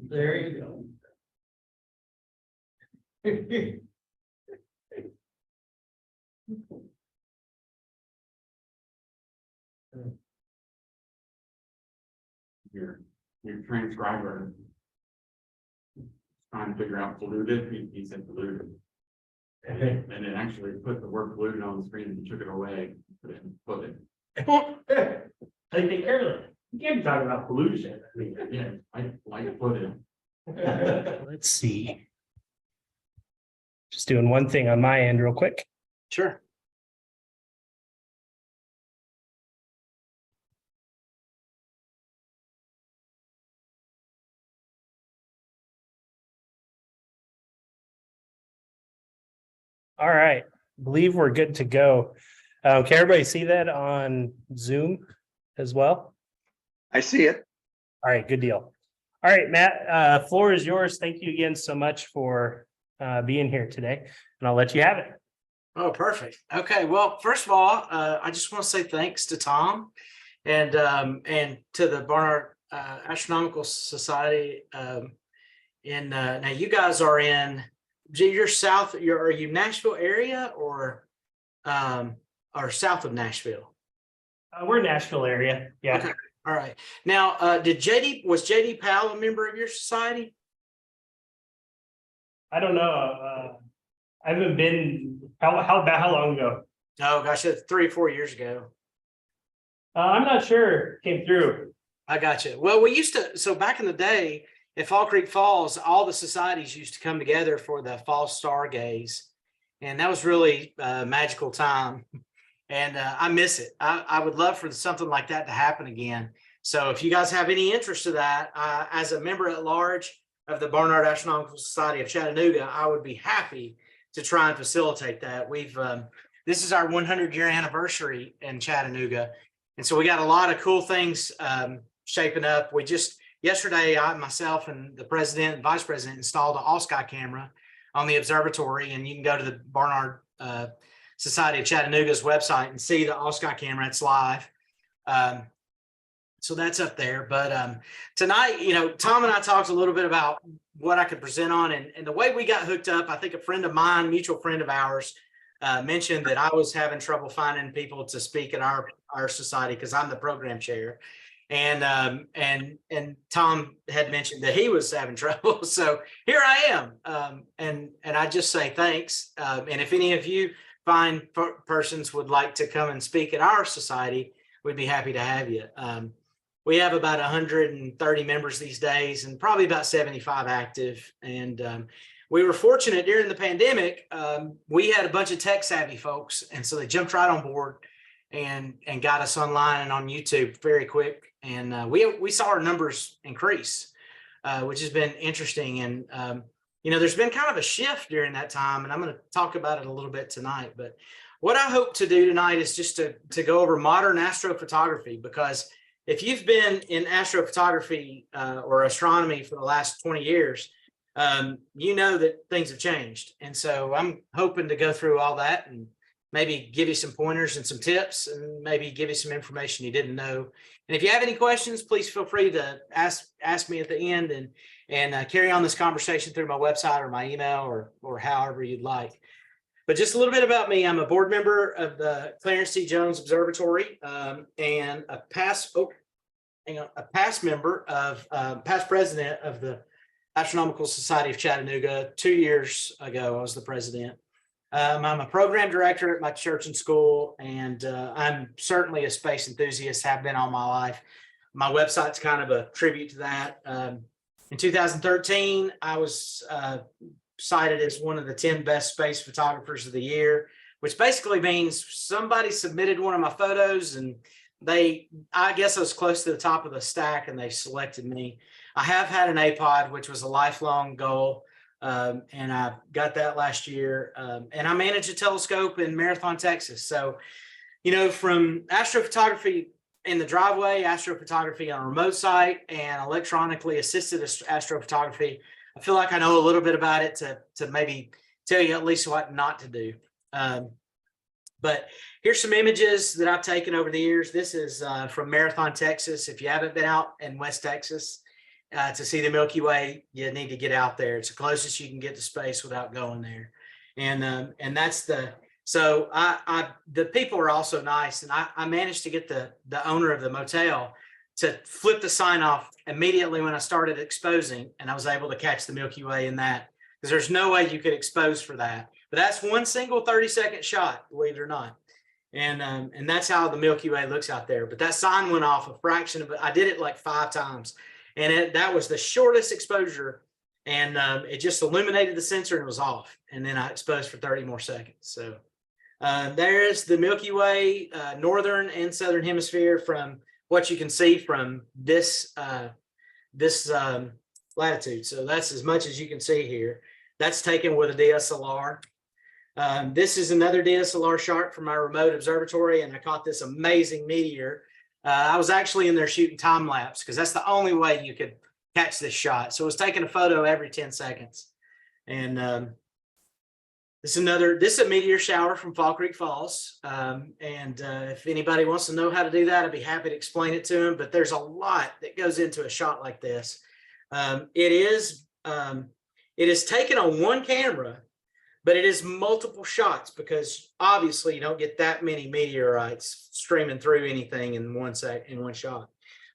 There you go. Your transcriber trying to figure out polluted, he said polluted. And it actually put the word polluted on the screen and took it away, put it. They take care of it. You can't be talking about pollution. I mean, Yeah, I put it. Let's see. Just doing one thing on my end real quick. Sure. All right, believe we're good to go. Can everybody see that on Zoom as well? I see it. All right, good deal. All right, Matt, floor is yours. Thank you again so much for being here today, and I'll let you have it. Oh, perfect. Okay. Well, first of all, I just want to say thanks to Tom and to the Barnard Astronomical Society. Now you guys are in, you're south, are you Nashville area or south of Nashville? We're Nashville area. Yeah. Okay. All right. Now, was JD Powell a member of your society? I don't know. I haven't been, how long ago? Oh gosh, that's 3 or 4 years ago. I'm not sure. Came through. I got you. Well, we used to, so back in the day at Fall Creek Falls, all the societies used to come together for the fall stargaze. And that was really a magical time. And I miss it. I would love for something like that to happen again. So if you guys have any interest in that, as a member at large of the Barnard Astronomical Society of Chattanooga, I would be happy to try and facilitate that. This is our 100-year anniversary in Chattanooga. And so we got a lot of cool things shaping up. Yesterday, I myself and the president and vice president installed an all-sky camera on the observatory, and you can go to the Barnard Society of Chattanooga's website and see the all-sky camera. It's live. So that's up there. But tonight, Tom and I talked a little bit about what I could present on, and the way we got hooked up. I think a friend of mine, mutual friend of ours, mentioned that I was having trouble finding people to speak at our society because I'm the program chair. And Tom had mentioned that he was having trouble. So here I am. And I just say thanks. And if any of you fine persons would like to come and speak at our society, we'd be happy to have you. We have about 130 members these days and probably about 75 active. And we were fortunate during the pandemic. We had a bunch of tech savvy folks. And so they jumped right on board and got us online and on YouTube very quick. And we saw our numbers increase, which has been interesting. And, there's been kind of a shift during that time, and I'm going to talk about it a little bit tonight. But what I hope to do tonight is just to go over modern astrophotography, because if you've been in astrophotography or astronomy for the last 20 years, you know that things have changed. And so I'm hoping to go through all that and maybe give you some pointers and some tips and maybe give you some information you didn't know. And if you have any questions, please feel free to ask me at the end and carry on this conversation through my website or my email or however you'd like. But just a little bit about me. I'm a board member of the Clarence C. Jones Observatory and a past member of past president of the Astronomical Society of Chattanooga. 2 years ago, I was the president. I'm a program director at my church and school, and I'm certainly a space enthusiast, have been all my life. My website's kind of a tribute to that. In 2013, I was cited as one of the 10 best space photographers of the year, which basically means somebody submitted one of my photos and I guess I was close to the top of the stack and they selected me. I have had an APOD, which was a lifelong goal. And I got that last year. And I manage a telescope in Marathon, Texas. So, from astrophotography in the driveway, astrophotography on a remote site, and electronically assisted astrophotography, I feel like I know a little bit about it to maybe tell you at least what not to do. But here's some images that I've taken over the years. This is from Marathon, Texas. If you haven't been out in West Texas to see the Milky Way, you need to get out there. It's the closest you can get to space without going there. And that's so the people are also nice. And I managed to get the owner of the motel to flip the sign off immediately when I started exposing, and I was able to catch the Milky Way in that, because there's no way you could expose for that. But that's one single 30-second shot, believe it or not. And that's how the Milky Way looks out there. But that sign went off a fraction of it. I did it like 5 times, and that was the shortest exposure. And it just illuminated the sensor and it was off. And then I exposed for 30 more seconds. So there's the Milky Way, northern and southern hemisphere, from what you can see from this latitude. So that's as much as you can see here. That's taken with a DSLR. This is another DSLR shot from my remote observatory, and I caught this amazing meteor. I was actually in there shooting time lapse because that's the only way you could catch this shot. So it was taking a photo every 10 seconds. And this is a meteor shower from Fall Creek Falls. If anybody wants to know how to do that, I'd be happy to explain it to them. But there's a lot that goes into a shot like this. It is taken on one camera, but it is multiple shots because obviously you don't get that many meteorites streaming through anything in one shot.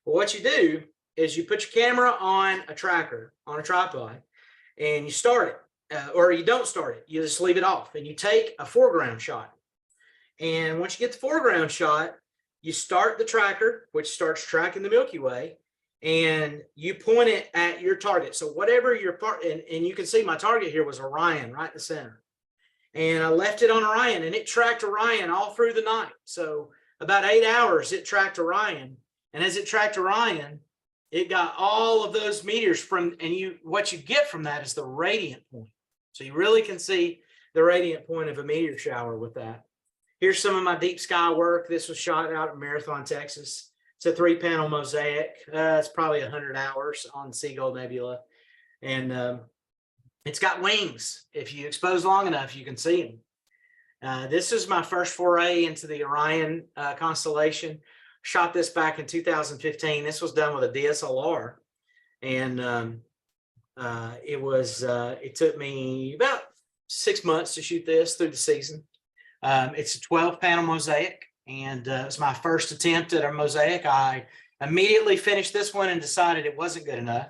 But what you do is you put your camera on a tracker, on a tripod, and you start it, or you don't start it. You just leave it off, and you take a foreground shot. And once you get the foreground shot, you start the tracker, which starts tracking the Milky Way, and you point it at your target. So whatever your part, and you can see my target here was Orion right in the center. And I left it on Orion, and it tracked Orion all through the night. So about 8 hours, it tracked Orion. And as it tracked Orion, it got all of those meteors what you get from that is the radiant point. So you really can see the radiant point of a meteor shower with that. Here's some of my deep sky work. This was shot out in Marathon, Texas. It's a 3-panel mosaic. It's probably 100 hours on Seagull Nebula. And it's got wings. If you expose long enough, you can see them. This is my first foray into the Orion constellation. Shot this back in 2015. This was done with a DSLR. And it took me about 6 months to shoot this through the season. It's a 12-panel mosaic, and it's my first attempt at a mosaic. I immediately finished this one and decided it wasn't good enough.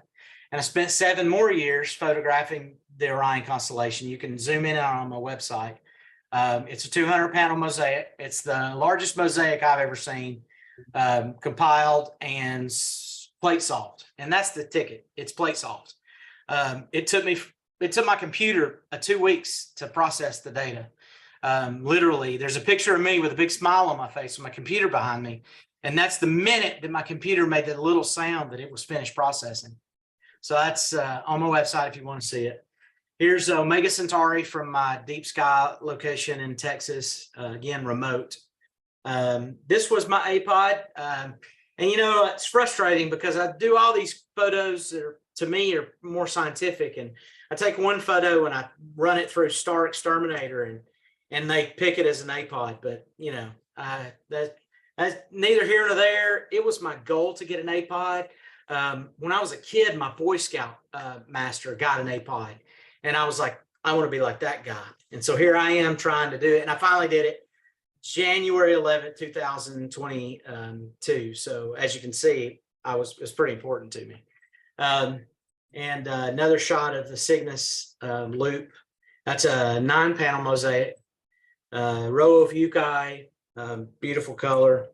And I spent 7 more years photographing the Orion constellation. You can zoom in on my website. It's a 200-panel mosaic. It's the largest mosaic I've ever seen, compiled and plate solved. And that's the ticket. It's plate solved. It took my computer 2 weeks to process the data. Literally, there's a picture of me with a big smile on my face with my computer behind me. And that's the minute that my computer made that little sound that it was finished processing. So that's on my website if you want to see it. Here's Omega Centauri from my deep sky location in Texas, again, remote. This was my APOD. And it's frustrating because I do all these photos that are, to me, are more scientific. And I take one photo and I run it through Star Exterminator and they pick it as an APOD. But, that's neither here nor there. It was my goal to get an APOD. When I was a kid, my Boy Scout master got an APOD. And I was like, I want to be like that guy. And so here I am trying to do it. And I finally did it January 11th, 2022. So as you can see, it was pretty important to me. And another shot of the Cygnus loop. That's a 9-panel mosaic. Row of Yucca, beautiful color.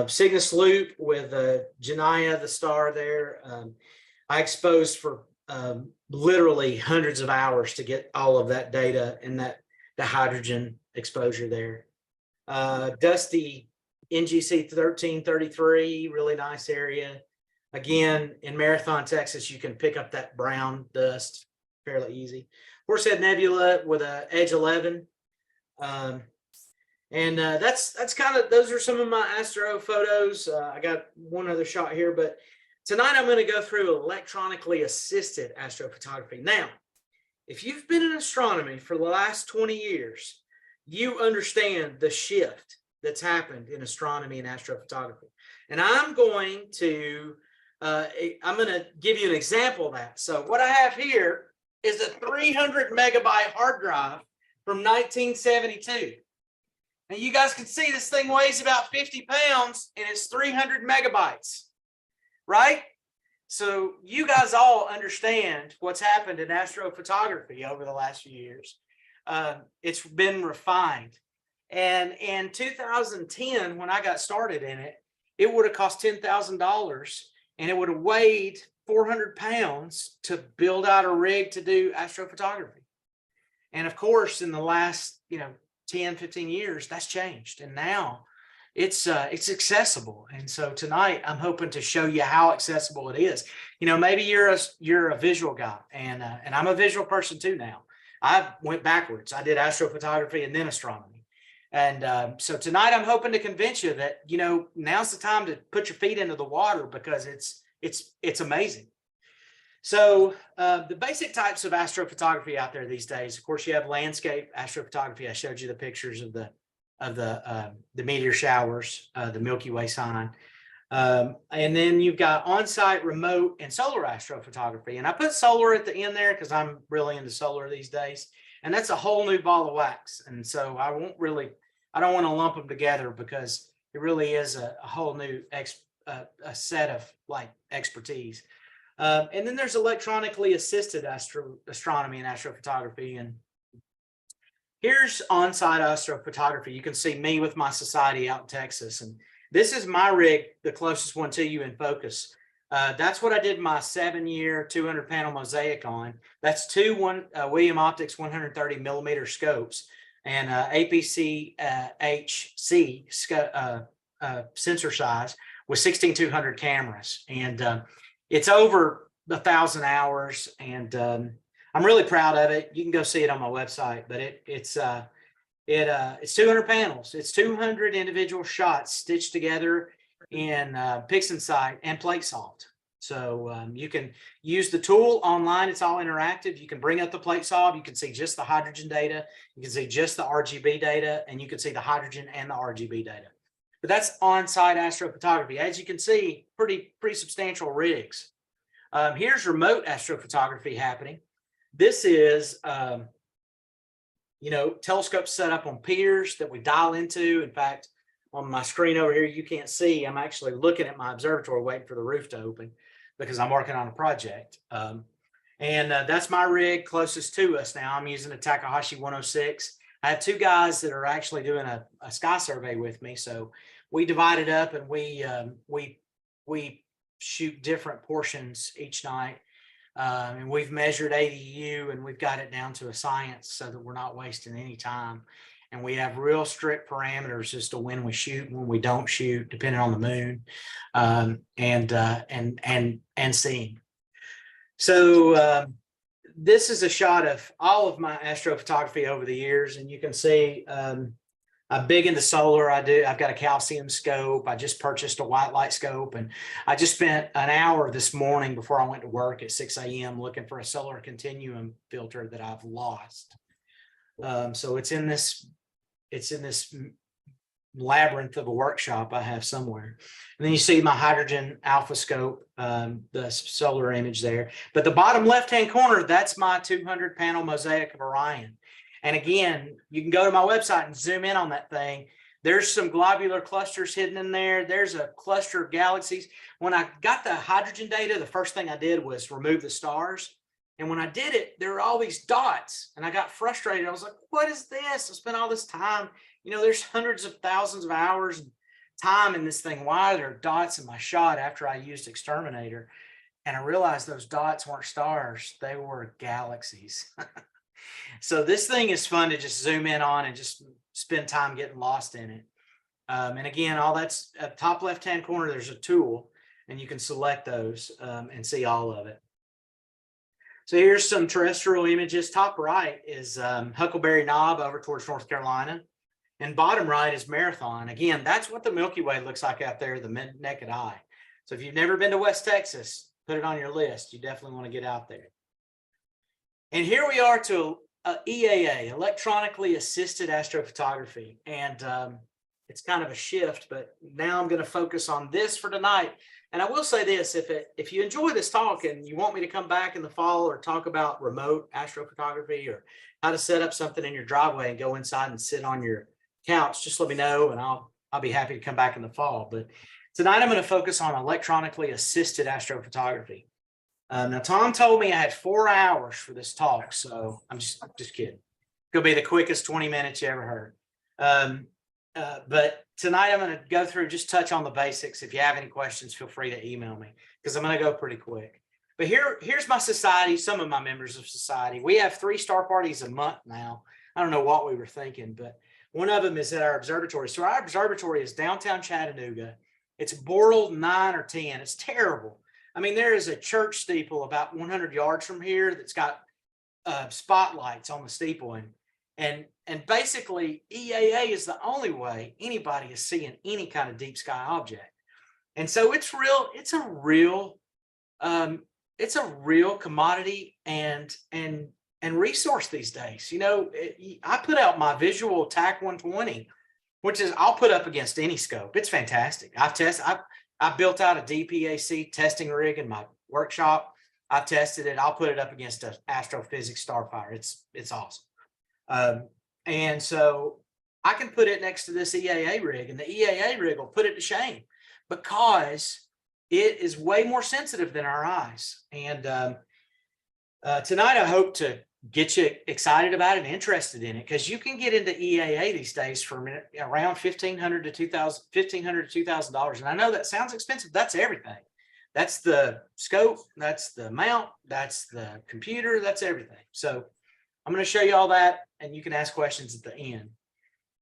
Cygnus loop with Genaya, the star there. I exposed for literally hundreds of hours to get all of that data and the hydrogen exposure there. Dusty NGC 1333, really nice area. Again, in Marathon, Texas, you can pick up that brown dust fairly easy. Horsehead Nebula with a Edge 11. That's kind of, those are some of my astro photos. I got one other shot here, but tonight I'm going to go through electronically assisted astrophotography. Now, if you've been in astronomy for the last 20 years, you understand the shift that's happened in astronomy and astrophotography. And I'm going to give you an example of that. So what I have here is a 300 megabyte hard drive from 1972. And you guys can see this thing weighs about 50 pounds and it's 300 megabytes, right? So you guys all understand what's happened in astrophotography over the last few years. It's been refined. And in 2010, when I got started in it, it would have cost $10,000 and it would have weighed 400 pounds to build out a rig to do astrophotography. And of course, in the last, 10, 15 years, that's changed. And now it's accessible. And so tonight I'm hoping to show you how accessible it is. Maybe you're a visual guy and I'm a visual person too now. I went backwards. I did astrophotography and then astronomy. And so tonight I'm hoping to convince you that, now's the time to put your feet into the water because it's amazing. So the basic types of astrophotography out there these days, of course, you have landscape astrophotography. I showed you the pictures of the meteor showers, the Milky Way sign. And then you've got on-site, remote, and solar astrophotography. And I put solar at the end there because I'm really into solar these days. And that's a whole new ball of wax. And so I don't want to lump them together because it really is a whole new a set of expertise. And then there's electronically assisted astronomy and astrophotography. And here's on-site astrophotography. You can see me with my society out in Texas. And this is my rig, the closest one to you in focus. That's what I did my 7-year 200 panel mosaic on. That's two William Optics 130 millimeter scopes and APC HC sensor size with 16200 cameras. And it's over 1,000 hours, and I'm really proud of it. You can go see it on my website, but it's 200 panels. It's 200 individual shots stitched together in PixInsight and PlateSoft. So you can use the tool online. It's all interactive. You can bring up the PlateSoft. You can see just the hydrogen data. You can see just the RGB data, and you can see the hydrogen and the RGB data. But that's on-site astrophotography. As you can see, pretty substantial rigs. Here's remote astrophotography happening. This is, telescopes set up on piers that we dial into. In fact, on my screen over here, you can't see, I'm actually looking at my observatory waiting for the roof to open because I'm working on a project. And that's my rig closest to us now. I'm using a Takahashi 106. I have two guys that are actually doing a sky survey with me. So we divide it up and we shoot different portions each night. And we've measured ADU and we've got it down to a science so that we're not wasting any time. And we have real strict parameters as to when we shoot and when we don't shoot, depending on the moon, and seeing. So this is a shot of all of my astrophotography over the years, and you can see I'm big into solar. I've got a calcium scope. I just purchased a white light scope, and I just spent an hour this morning before I went to work at 6 a.m. looking for a solar continuum filter that I've lost. So it's in this labyrinth of a workshop I have somewhere. And then you see my hydrogen alpha scope, the solar image there. But the bottom left-hand corner, that's my 200 panel mosaic of Orion. And again, you can go to my website and zoom in on that thing. There's some globular clusters hidden in there. There's a cluster of galaxies. When I got the hydrogen data, the first thing I did was remove the stars. And when I did it, there were all these dots and I got frustrated. I was like, what is this? I spent all this time, there's hundreds of thousands of hours time in this thing. Why are there dots in my shot after I used Exterminator? And I realized those dots weren't stars. They were galaxies. So this thing is fun to just zoom in on and just spend time getting lost in it. And again, all that's at top left-hand corner, there's a tool and you can select those and see all of it. So here's some terrestrial images. Top right is Huckleberry Knob over towards North Carolina. And bottom right is Marathon. Again, that's what the Milky Way looks like out there, the naked eye. So if you've never been to West Texas, put it on your list. You definitely want to get out there. And here we are to EAA, electronically assisted astrophotography. And it's kind of a shift, but now I'm going to focus on this for tonight. And I will say this, if you enjoy this talk and you want me to come back in the fall or talk about remote astrophotography or how to set up something in your driveway and go inside and sit on your couch, just let me know and I'll be happy to come back in the fall. But tonight I'm going to focus on electronically assisted astrophotography. Now, Tom told me I had 4 hours for this talk, so I'm just kidding. It's going to be the quickest 20 minutes you ever heard. But tonight I'm going to go through, just touch on the basics. If you have any questions, feel free to email me because I'm going to go pretty quick. But here's my society, some of my members of society. We have 3 star parties a month now. I don't know what we were thinking, but one of them is at our observatory. So our observatory is downtown Chattanooga. It's Boral 9 or 10. It's terrible. I mean, there is a church steeple about 100 yards from here that's got spotlights on the steeple. And basically, EAA is the only way anybody is seeing any kind of deep sky object. And so it's a real commodity and resource these days. You know, I put out my visual TAC 120, which is I'll put up against any scope. It's fantastic. I built out a DPAC testing rig in my workshop. I've tested it. I'll put it up against an astrophysics starfire. It's awesome. And so I can put it next to this EAA rig, and the EAA rig will put it to shame because it is way more sensitive than our eyes. And tonight I hope to get you excited about it and interested in it, because you can get into EAA these days for around $1,500 to $2,000. And I know that sounds expensive. That's everything. That's the scope. That's the mount. That's the computer. That's everything. So I'm going to show you all that, and you can ask questions at the end.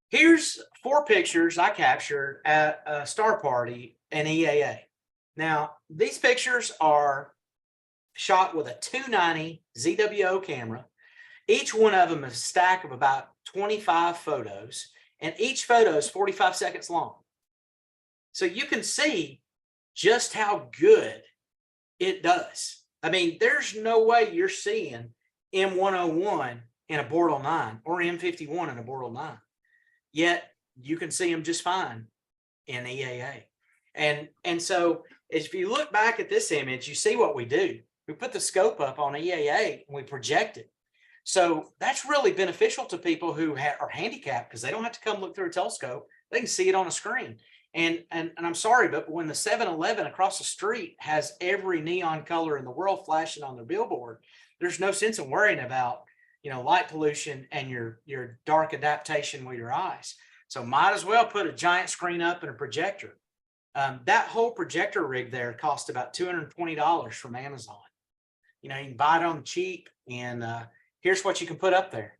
Here's 4 pictures I captured at a star party in EAA. Now, these pictures are shot with a 290 ZWO camera. Each one of them is a stack of about 25 photos, and each photo is 45 seconds long. So you can see just how good it does. I mean, there's no way you're seeing M101 in a Boral 9 or M51 in a Boral 9. Yet you can see them just fine in EAA. And so if you look back at this image, you see what we do. We put the scope up on EAA and we project it. So that's really beneficial to people who are handicapped because they don't have to come look through a telescope. They can see it on a screen. And I'm sorry, but when the 7-Eleven across the street has every neon color in the world flashing on their billboard, there's no sense in worrying about, you know, light pollution and your dark adaptation with your eyes. So might as well put a giant screen up and a projector. That whole projector rig there cost about $220 from Amazon. You know, you can buy it on cheap, and here's what you can put up there.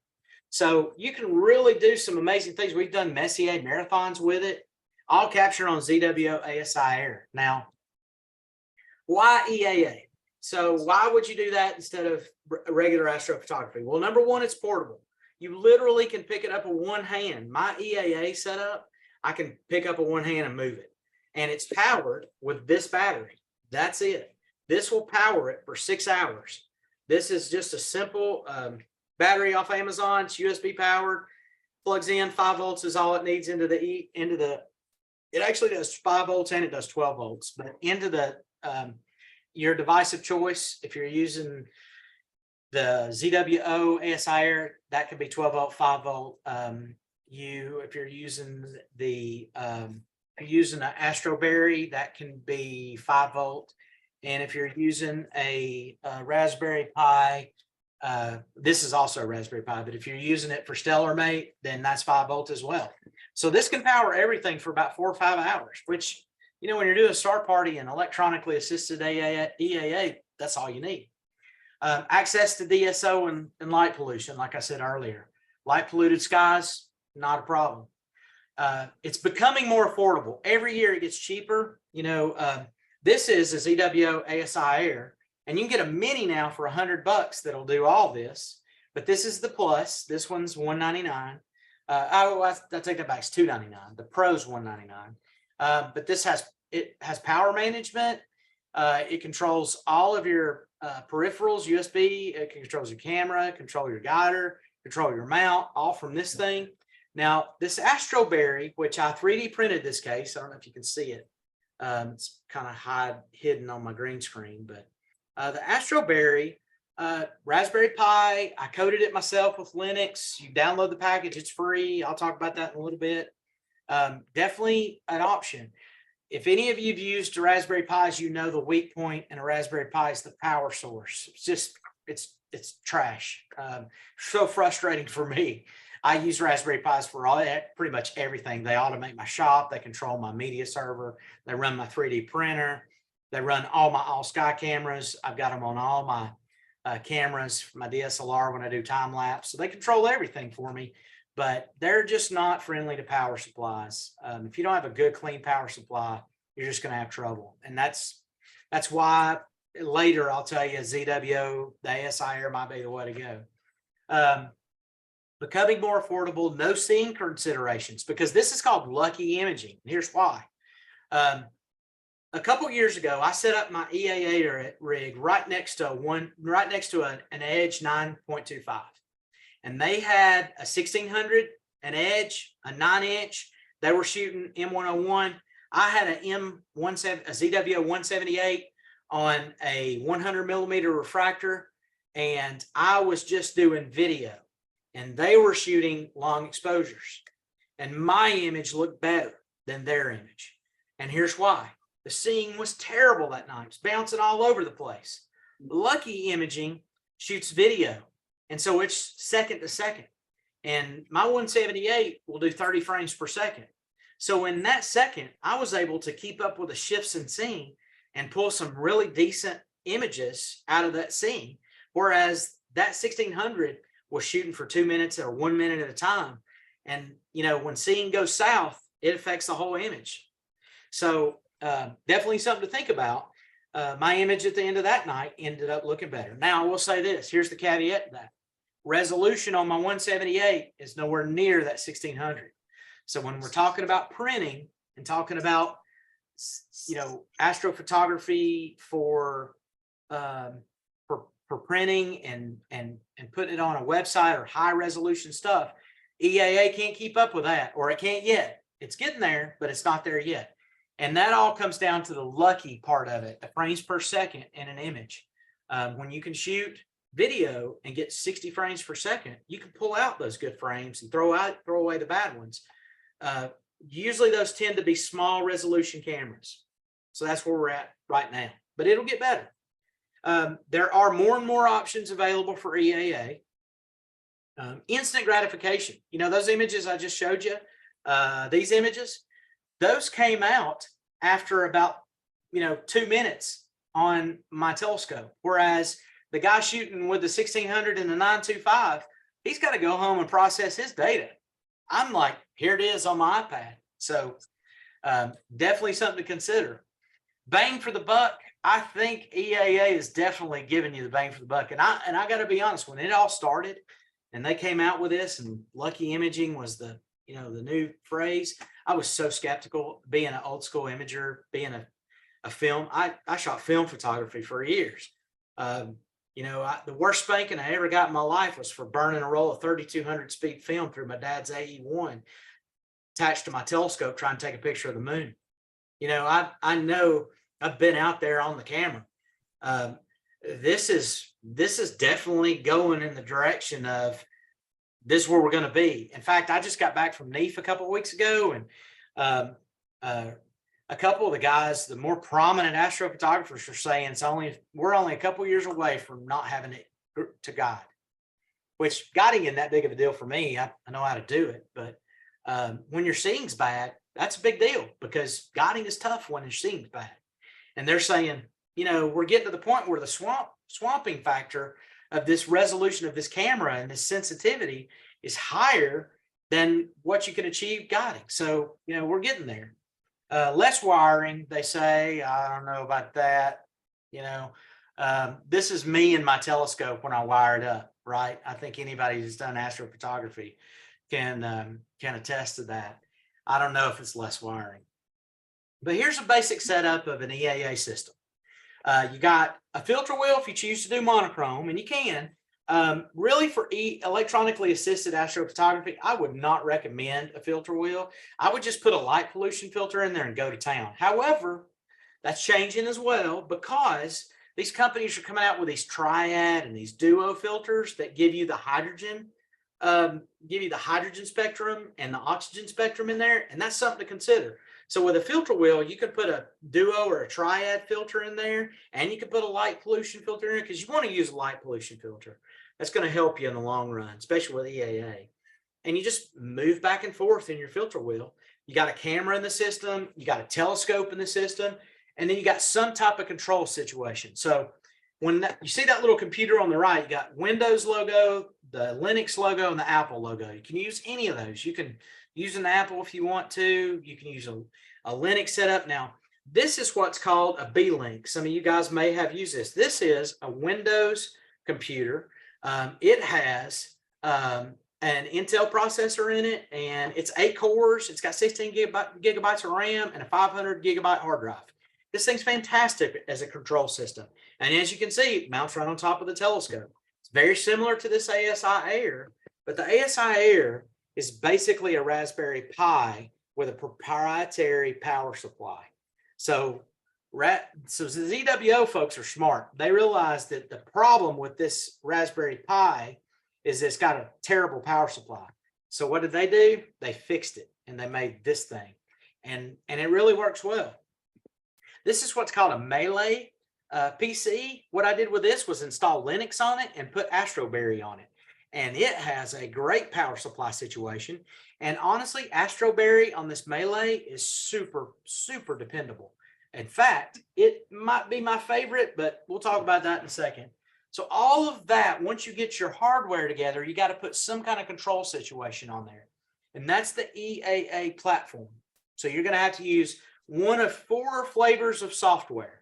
So you can really do some amazing things. We've done Messier marathons with it, all captured on ZWO ASI Air. Now, why EAA? So why would you do that instead of regular astrophotography? Well, number one, it's portable. You literally can pick it up with one hand. My EAA setup, I can pick up with one hand and move it. And it's powered with this battery. That's it. This will power it for 6 hours. This is just a simple battery off Amazon. It's USB powered, plugs in, 5 volts is all it needs into the, it actually does 5 volts and it does 12 volts, but into the, your device of choice. If you're using the ZWO ASI Air, that could be 12 volt, 5 volt. If you're using the, using an Astroberry, that can be 5 volt. And if you're using a Raspberry Pi, this is also a Raspberry Pi, but if you're using it for StellarMate, then that's 5 volt as well. So this can power everything for about 4 or 5 hours, which, you know, when you're doing a star party and electronically assisted EAA, that's all you need. Access to DSO and light pollution, like I said earlier. Light polluted skies, not a problem. It's becoming more affordable. Every year it gets cheaper. You know, this is a ZWO ASI Air, and you can get a mini now for $100 that'll do all this. But this is the plus. This one's $199. I take that back. It's $299. The Pro's $199. But this has power management. It controls all of your peripherals, USB. It controls your camera, control your guider, control your mount, all from this thing. Now, this Astroberry, which I 3D printed this case, I don't know if you can see it. It's kind of hidden on my green screen, but the Astroberry, Raspberry Pi, I coded it myself with Linux. You download the package, it's free. I'll talk about that in a little bit. Definitely an option. If any of you have used Raspberry Pis, you know the weak point in a Raspberry Pi is the power source. It's just, it's trash. So frustrating for me. I use Raspberry Pis for pretty much everything. They automate my shop. They control my media server. They run my 3D printer. They run all my all-sky cameras. I've got them on all my cameras, my DSLR when I do time lapse. So they control everything for me, but they're just not friendly to power supplies. If you don't have a good, clean power supply, you're just going to have trouble. And that's why later I'll tell you ZWO, the ASI Air might be the way to go. Becoming more affordable, no seeing considerations, because this is called lucky imaging. Here's why. A couple years ago, I set up my EAA rig right next to an Edge 9.25, and they had a 1600, an Edge, a 9-inch. They were shooting M101. I had a ZWO 178 on a 100 millimeter refractor, and I was just doing video. And they were shooting long exposures, and my image looked better than their image. And here's why. The seeing was terrible that night. It's bouncing all over the place. Lucky Imaging shoots video, and so it's second to second. And my 178 will do 30 frames per second. So in that second, I was able to keep up with the shifts in scene and pull some really decent images out of that scene, whereas that 1600 was shooting for 2 minutes or 1 minute at a time. And, you know, when seeing goes south, it affects the whole image. So definitely something to think about. My image at the end of that night ended up looking better. Now, I will say this. Here's the caveat to that. Resolution on my 178 is nowhere near that 1600. So when we're talking about printing and talking about, you know, astrophotography for printing and putting it on a website or high resolution stuff, EAA can't keep up with that, or it can't yet. It's getting there, but it's not there yet. And that all comes down to the lucky part of it, the frames per second in an image. When you can shoot video and get 60 frames per second, you can pull out those good frames and throw away the bad ones. Usually those tend to be small resolution cameras. So that's where we're at right now, but it'll get better. There are more and more options available for EAA. Instant gratification. You know, those images I just showed you, these images, those came out after about, 2 minutes on my telescope. Whereas the guy shooting with the 1600 and the 925, he's got to go home and process his data. I'm like, here it is on my iPad. So definitely something to consider. Bang for the buck. I think EAA is definitely giving you the bang for the buck. And I got to be honest, when it all started and they came out with this and lucky imaging was the new phrase, I was so skeptical. Being an old school imager, being a film, I shot film photography for years. The worst spanking I ever got in my life was for burning a roll of 3200 speed film through my dad's AE1 attached to my telescope trying to take a picture of the moon. I know I've been out there on the camera. This is definitely going in the direction of this is where we're going to be. In fact, I just got back from NEAF a couple of weeks ago, and a couple of the guys, the more prominent astrophotographers, are saying we're only a couple of years away from not having it to guide, which guiding isn't that big of a deal for me. I know how to do it, but when your seeing's bad, that's a big deal because guiding is tough when your seeing's bad. And they're saying, we're getting to the point where the swamping factor of this resolution of this camera and this sensitivity is higher than what you can achieve guiding. So, we're getting there. Less wiring, they say. I don't know about that. This is me and my telescope when I wire it up, right? I think anybody who's done astrophotography can attest to that. I don't know if it's less wiring. But here's a basic setup of an EAA system. You got a filter wheel if you choose to do monochrome, and you can, Really for electronically assisted astrophotography, I would not recommend a filter wheel. I would just put a light pollution filter in there and go to town. However, that's changing as well because these companies are coming out with these triad and these duo filters that give you the hydrogen spectrum and the oxygen spectrum in there. And that's something to consider. So with a filter wheel, you could put a duo or a triad filter in there, and you can put a light pollution filter in there because you want to use a light pollution filter. That's going to help you in the long run, especially with EAA. And you just move back and forth in your filter wheel. You got a camera in the system, you got a telescope in the system, and then you got some type of control situation. So when you see that little computer on the right, you got Windows logo, the Linux logo, and the Apple logo. You can use any of those. You can use an Apple if you want to. You can use a Linux setup. Now, this is what's called a B-Link. Some of you guys may have used this. This is a Windows computer. It has an Intel processor in it, and it's 8 cores. It's got 16 gigabytes of RAM and a 500 gigabyte hard drive. This thing's fantastic as a control system. And as you can see, it mounts right on top of the telescope. It's very similar to this ASI Air, but the ASI Air is basically a Raspberry Pi with a proprietary power supply. So the ZWO folks are smart. They realize that the problem with this Raspberry Pi is it's got a terrible power supply. So what did they do? They fixed it and they made this thing. And it really works well. This is what's called a Melee PC. What I did with this was install Linux on it and put Astroberry on it. And it has a great power supply situation. And honestly, Astroberry on this Melee is super, super dependable. In fact, it might be my favorite, but we'll talk about that in a second. So all of that, once you get your hardware together, you got to put some kind of control situation on there. And that's the EAA platform. So you're going to have to use one of 4 flavors of software.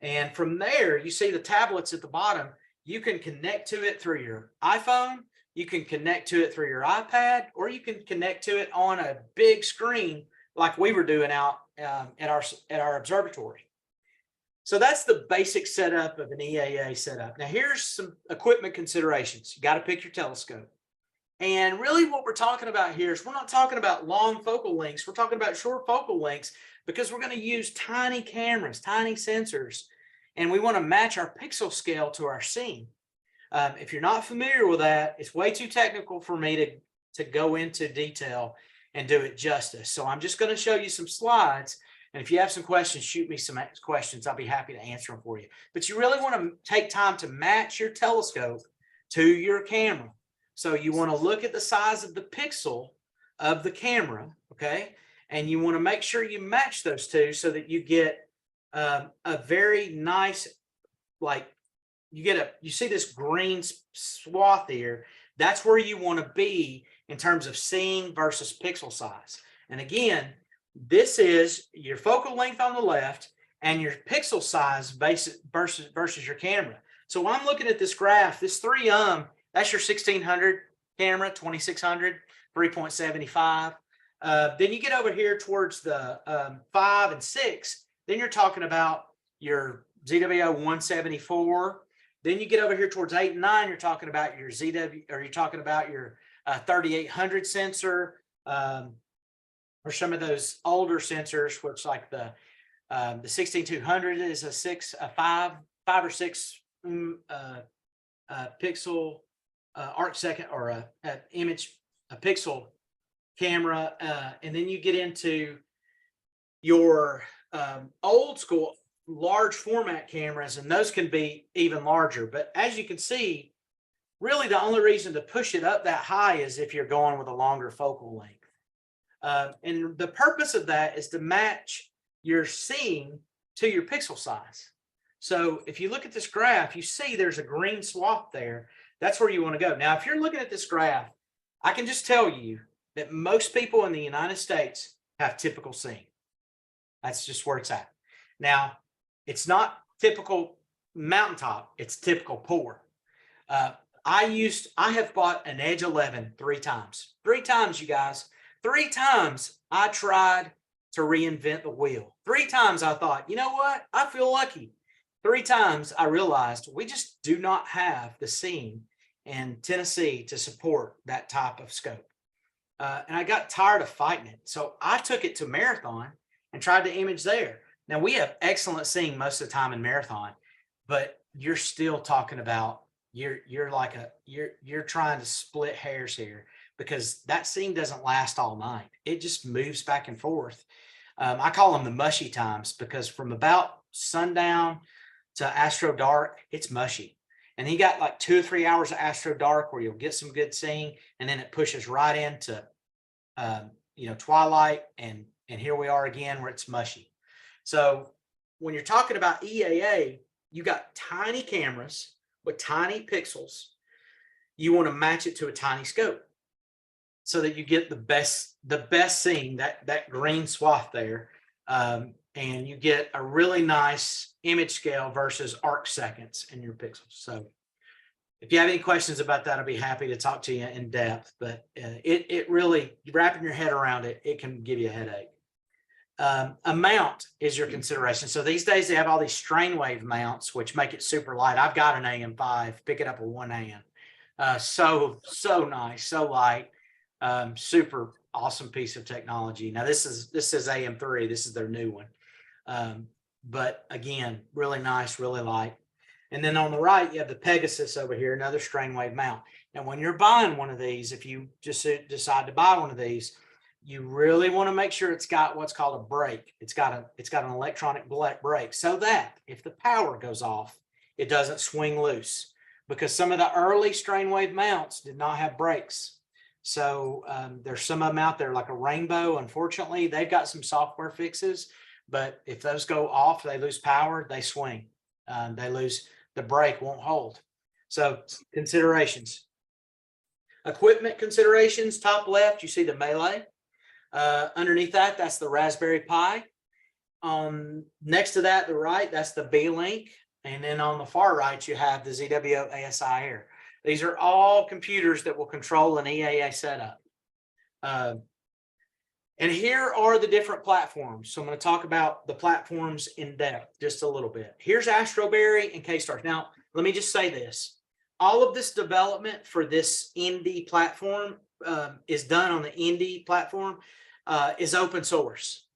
And from there, you see the tablets at the bottom. You can connect to it through your iPhone, you can connect to it through your iPad, or you can connect to it on a big screen like we were doing out at our observatory. So that's the basic setup of an EAA setup. Now here's some equipment considerations. You got to pick your telescope. And really what we're talking about here is we're not talking about long focal lengths. We're talking about short focal lengths because we're going to use tiny cameras, tiny sensors, and we want to match our pixel scale to our scene. If you're not familiar with that, it's way too technical for me to go into detail and do it justice. So I'm just going to show you some slides. And if you have some questions, shoot me some questions. I'll be happy to answer them for you. But you really want to take time to match your telescope to your camera. So you want to look at the size of the pixel of the camera, okay? And you want to make sure you match those two so that you get a very nice, like you see this green swath here. That's where you want to be in terms of seeing versus pixel size. And again, this is your focal length on the left and your pixel size versus your camera. So when I'm looking at this graph, this 3 that's your 1600 camera, 2600, 3.75. Then you get over here towards the 5 and 6. Then you're talking about your ZWO 174. Then you get over here towards 8 and 9. You're talking about your you're talking about your 3800 sensor, or some of those older sensors, which like the 16200 is a 5 or 6 pixel arc second or a pixel camera, and then you get into your old school large format cameras, and those can be even larger. But as you can see, really the only reason to push it up that high is if you're going with a longer focal length. And the purpose of that is to match your seeing to your pixel size. So if you look at this graph, you see there's a green swath there. That's where you want to go. Now, if you're looking at this graph, I can just tell you that most people in the United States have typical seeing. That's just where it's at. Now, it's not typical mountaintop, it's typical poor. I have bought an Edge 11 3 times. 3 times, you guys. 3 times I tried to reinvent the wheel. 3 times I thought, you know what? I feel lucky. 3 times I realized we just do not have the seeing in Tennessee to support that type of scope. And I got tired of fighting it. So I took it to Marathon and tried to image there. Now we have excellent seeing most of the time in Marathon, but you're still talking about you're trying to split hairs here, because that scene doesn't last all night. It just moves back and forth. I call them the mushy times, because from about sundown to astro dark, it's mushy. And he got like 2 or 3 hours of astro dark where you'll get some good seeing, and then it pushes right into twilight, and here we are again where it's mushy. So when you're talking about EAA, you got tiny cameras with tiny pixels. You want to match it to a tiny scope so that you get the best scene, that green swath there, and you get a really nice image scale versus arc seconds in your pixels. So if you have any questions about that, I'll be happy to talk to you in depth, but it really, wrapping your head around it, it can give you a headache. Mount is your consideration. So these days they have all these strain wave mounts, which make it super light. I've got an AM5, pick it up with one hand. So nice, so light, super awesome piece of technology. Now this is AM3, this is their new one. But again, really nice, really light. And then on the right, you have the Pegasus over here, another strain wave mount. Now, when you're buying one of these, if you just decide to buy one of these, you really want to make sure it's got what's called a brake. It's got an electronic brake, so that if the power goes off, it doesn't swing loose, because some of the early strain wave mounts did not have brakes. So there's some of them out there like a Rainbow. Unfortunately, they've got some software fixes, but if those go off, they lose power, they swing. They lose, the brake won't hold. So considerations. Equipment considerations, top left, you see the Melee. Underneath that, that's the Raspberry Pi. Next to that, the right, that's the B-Link. And then on the far right, you have the ZWO ASI Air. These are all computers that will control an EAA setup. And here are the different platforms. So I'm going to talk about the platforms in depth just a little bit. Here's Astroberry and K-Stars. Now, let me just say this. All of this development for this Indy platform is done on the Indy platform, is open source.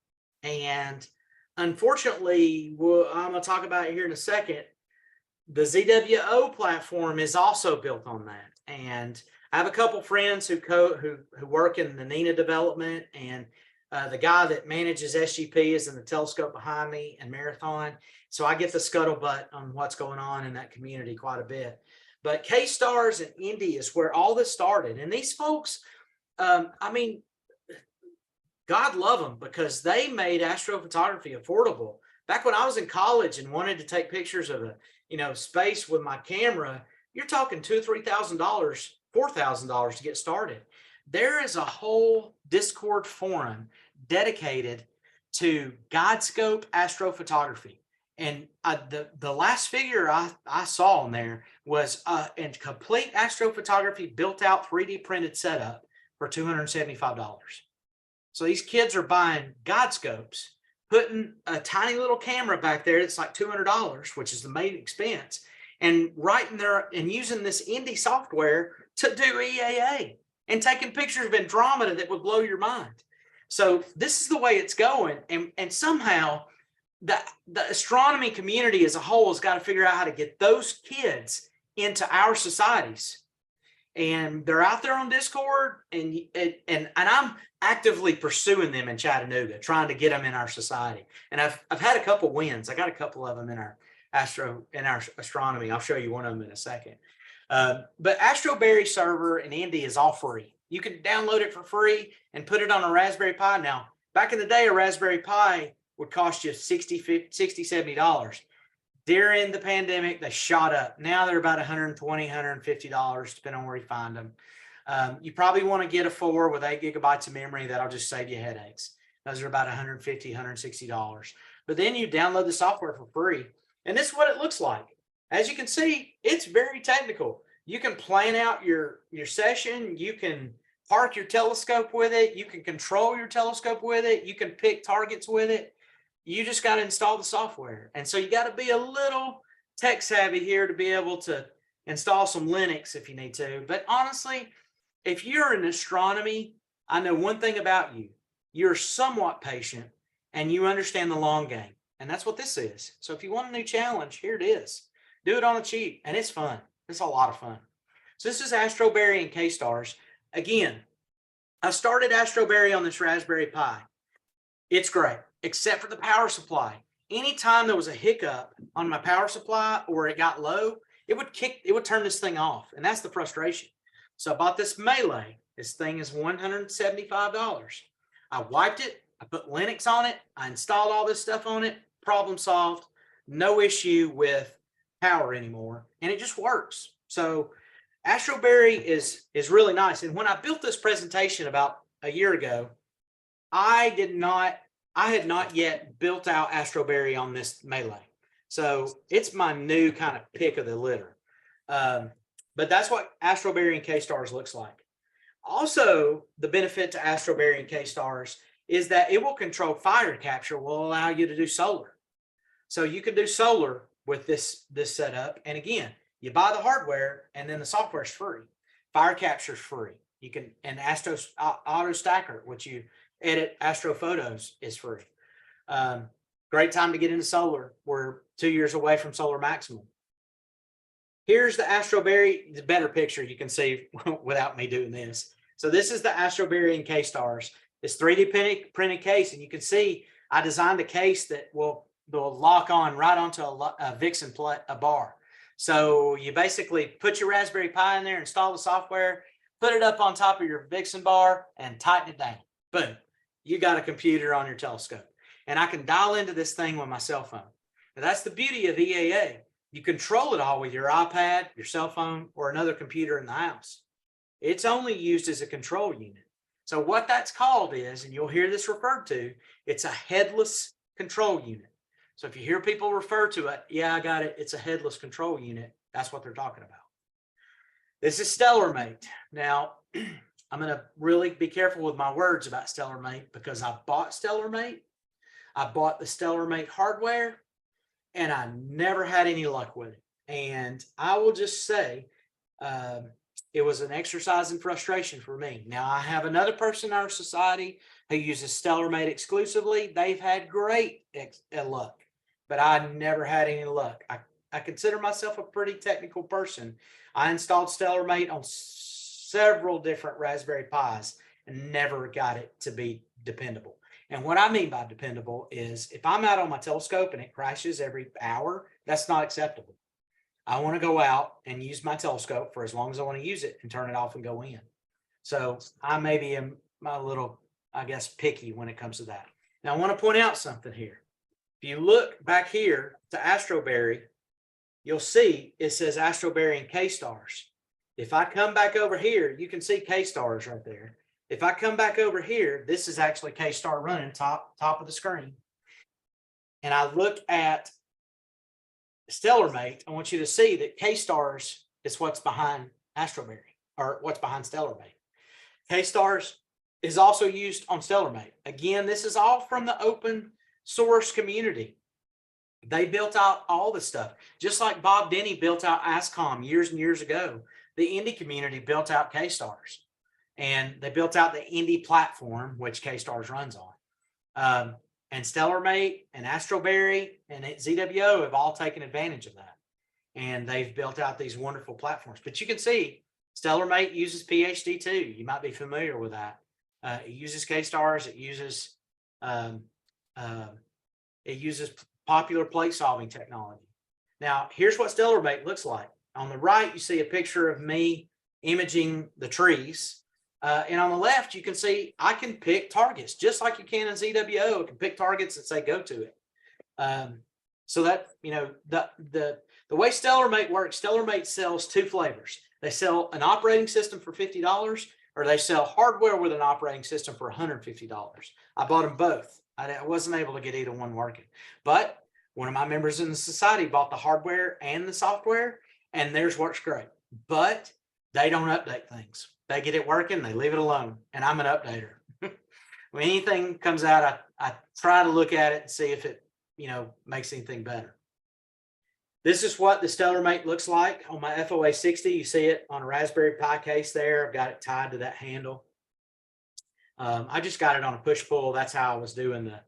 And unfortunately, I'm going to talk about it here in a second. The ZWO platform is also built on that. And I have a couple friends who work in the NINA development, and the guy that manages SGP is in the telescope behind me and Marathon. So I get the scuttlebutt on what's going on in that community quite a bit. But K-Stars and Indy is where all this started. And these folks, I mean, God love them, because they made astrophotography affordable. Back when I was in college and wanted to take pictures of space with my camera, you're talking $2,000 or $3,000, $4,000 to get started. There is a whole Discord forum dedicated to guide scope astrophotography. And the last figure I saw on there was in complete astrophotography built out 3D printed setup for $275. So these kids are buying guide scopes, putting a tiny little camera back there that's like $200, which is the main expense, and writing there and using this Indy software to do EAA and taking pictures of Andromeda that would blow your mind. So this is the way it's going. And somehow the astronomy community as a whole has got to figure out how to get those kids into our societies. And they're out there on Discord, and I'm actively pursuing them in Chattanooga, trying to get them in our society. And I've had a couple wins. I got a couple of them in our astronomy. I'll show you one of them in a second. But Astroberry server and Indy is all free. You can download it for free and put it on a Raspberry Pi. Now, back in the day, a Raspberry Pi would cost you $60, $70. During the pandemic, they shot up. Now they're about $120, $150, depending on where you find them. You probably want to get a 4 with 8 gigabytes of memory. That'll just save you headaches. Those are about $150, $160. But then you download the software for free. And this is what it looks like. As you can see, it's very technical. You can plan out your session. You can park your telescope with it. You can control your telescope with it. You can pick targets with it. You just got to install the software. And so you got to be a little tech savvy here to be able to install some Linux if you need to. But honestly, if you're in astronomy, I know one thing about you. You're somewhat patient and you understand the long game. And that's what this is. So if you want a new challenge, here it is. Do it on the cheap, and it's fun. It's a lot of fun. So this is Astroberry and K-Stars. Again, I started Astroberry on this Raspberry Pi. It's great, except for the power supply. Anytime there was a hiccup on my power supply or it got low, it would turn this thing off. And that's the frustration. So I bought this Melee. This thing is $175. I wiped it. I put Linux on it. I installed all this stuff on it. Problem solved. No issue with power anymore. And it just works. So Astroberry is really nice. And when I built this presentation about a year ago, I had not yet built out Astroberry on this Melee. So it's my new kind of pick of the litter. But that's what Astroberry and K-Stars looks like. Also, the benefit to Astroberry and K-Stars is that it will control fire capture, will allow you to do solar. So you can do solar with this setup. And again, you buy the hardware and then the software is free. Fire capture is free. You can, and Auto Stacker, which you edit Astro photos, is free. Great time to get into solar. We're 2 years away from solar maximum. Here's the Astroberry, the better picture you can see without me doing this. So this is the Astroberry and K-Stars. It's 3D printed case, and you can see I designed a case that will lock on right onto a Vixen bar. So you basically put your Raspberry Pi in there, install the software, put it up on top of your Vixen bar, and tighten it down. Boom. You got a computer on your telescope. And I can dial into this thing with my cell phone. Now that's the beauty of EAA. You control it all with your iPad, your cell phone, or another computer in the house. It's only used as a control unit. So what that's called is, and you'll hear this referred to, it's a headless control unit. So if you hear people refer to it, yeah, I got it, it's a headless control unit. That's what they're talking about. This is StellarMate. Now, I'm going to really be careful with my words about StellarMate because I bought StellarMate. I bought the StellarMate hardware and I never had any luck with it. And I will just say, it was an exercise in frustration for me. Now, I have another person in our society who uses StellarMate exclusively. They've had great luck, but I never had any luck. I consider myself a pretty technical person. I installed StellarMate on several different Raspberry Pis and never got it to be dependable. And what I mean by dependable is if I'm out on my telescope and it crashes every hour, that's not acceptable. I want to go out and use my telescope for as long as I want to use it and turn it off and go in. So I maybe am a little, I guess, picky when it comes to that. Now I want to point out something here. If you look back here to Astroberry, you'll see it says Astroberry and K-Stars. If I come back over here, you can see K-Stars right there. If I come back over here, this is actually K-Star running top of the screen. And I look at StellarMate, I want you to see that K-Stars is what's behind Astroberry, or what's behind StellarMate. K-Stars is also used on StellarMate. Again, this is all from the open source community. They built out all the stuff, just like Bob Denny built out ASCOM years and years ago. The indie community built out K-Stars, and they built out the indie platform, which K-Stars runs on. And StellarMate and Astroberry and ZWO have all taken advantage of that. And they've built out these wonderful platforms. But you can see StellarMate uses PhD2. You might be familiar with that. It uses K-Stars. It uses popular plate solving technology. Now, here's what StellarMate looks like. On the right, you see a picture of me imaging the trees. And on the left, you can see I can pick targets just like you can in ZWO. I can pick targets and say go to it. So that, you know, the way StellarMate works, StellarMate sells two flavors. They sell an operating system for $50, or they sell hardware with an operating system for $150. I bought them both. I wasn't able to get either one working, but one of my members in the society bought the hardware and the software, and theirs works great. But they don't update things. They get it working, they leave it alone, and I'm an updater. When anything comes out, I try to look at it and see if it, you know, makes anything better. This is what the Stellarmate looks like on my FOA 60. You see it on a Raspberry Pi case there. I've got it tied to that handle. I just got it on a push pull. That's how I was doing the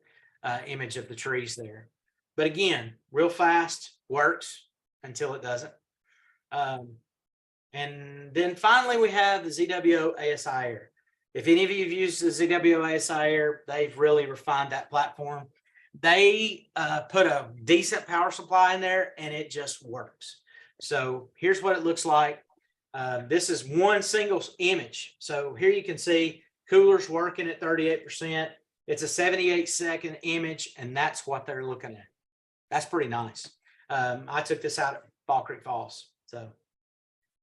image of the trees there. But again, real fast, works until it doesn't. And then finally, we have the ZWO ASI Air. If any of you have used the ZWO ASI Air, they've really refined that platform. They put a decent power supply in there and it just works. So here's what it looks like. This is one single image. So here you can see cooler's working at 38%. It's a 78-second image, and that's what they're looking at. That's pretty nice. I took this out at Fall Creek Falls. So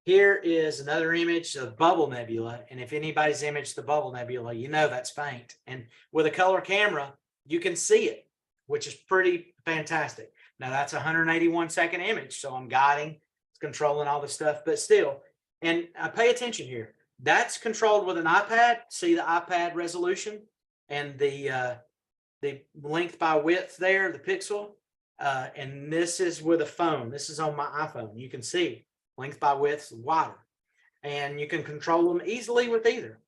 here is another image of Bubble Nebula. And if anybody's imaged the Bubble Nebula, you know that's faint. And with a color camera, you can see it, which is pretty fantastic. Now that's a 181-second image. So I'm guiding, it's controlling all this stuff, but still, and pay attention here. That's controlled with an iPad. See the iPad resolution and the length by width there, the pixel. And this is with a phone. This is on my iPhone. You can see length by width wider, and you can control them easily with either.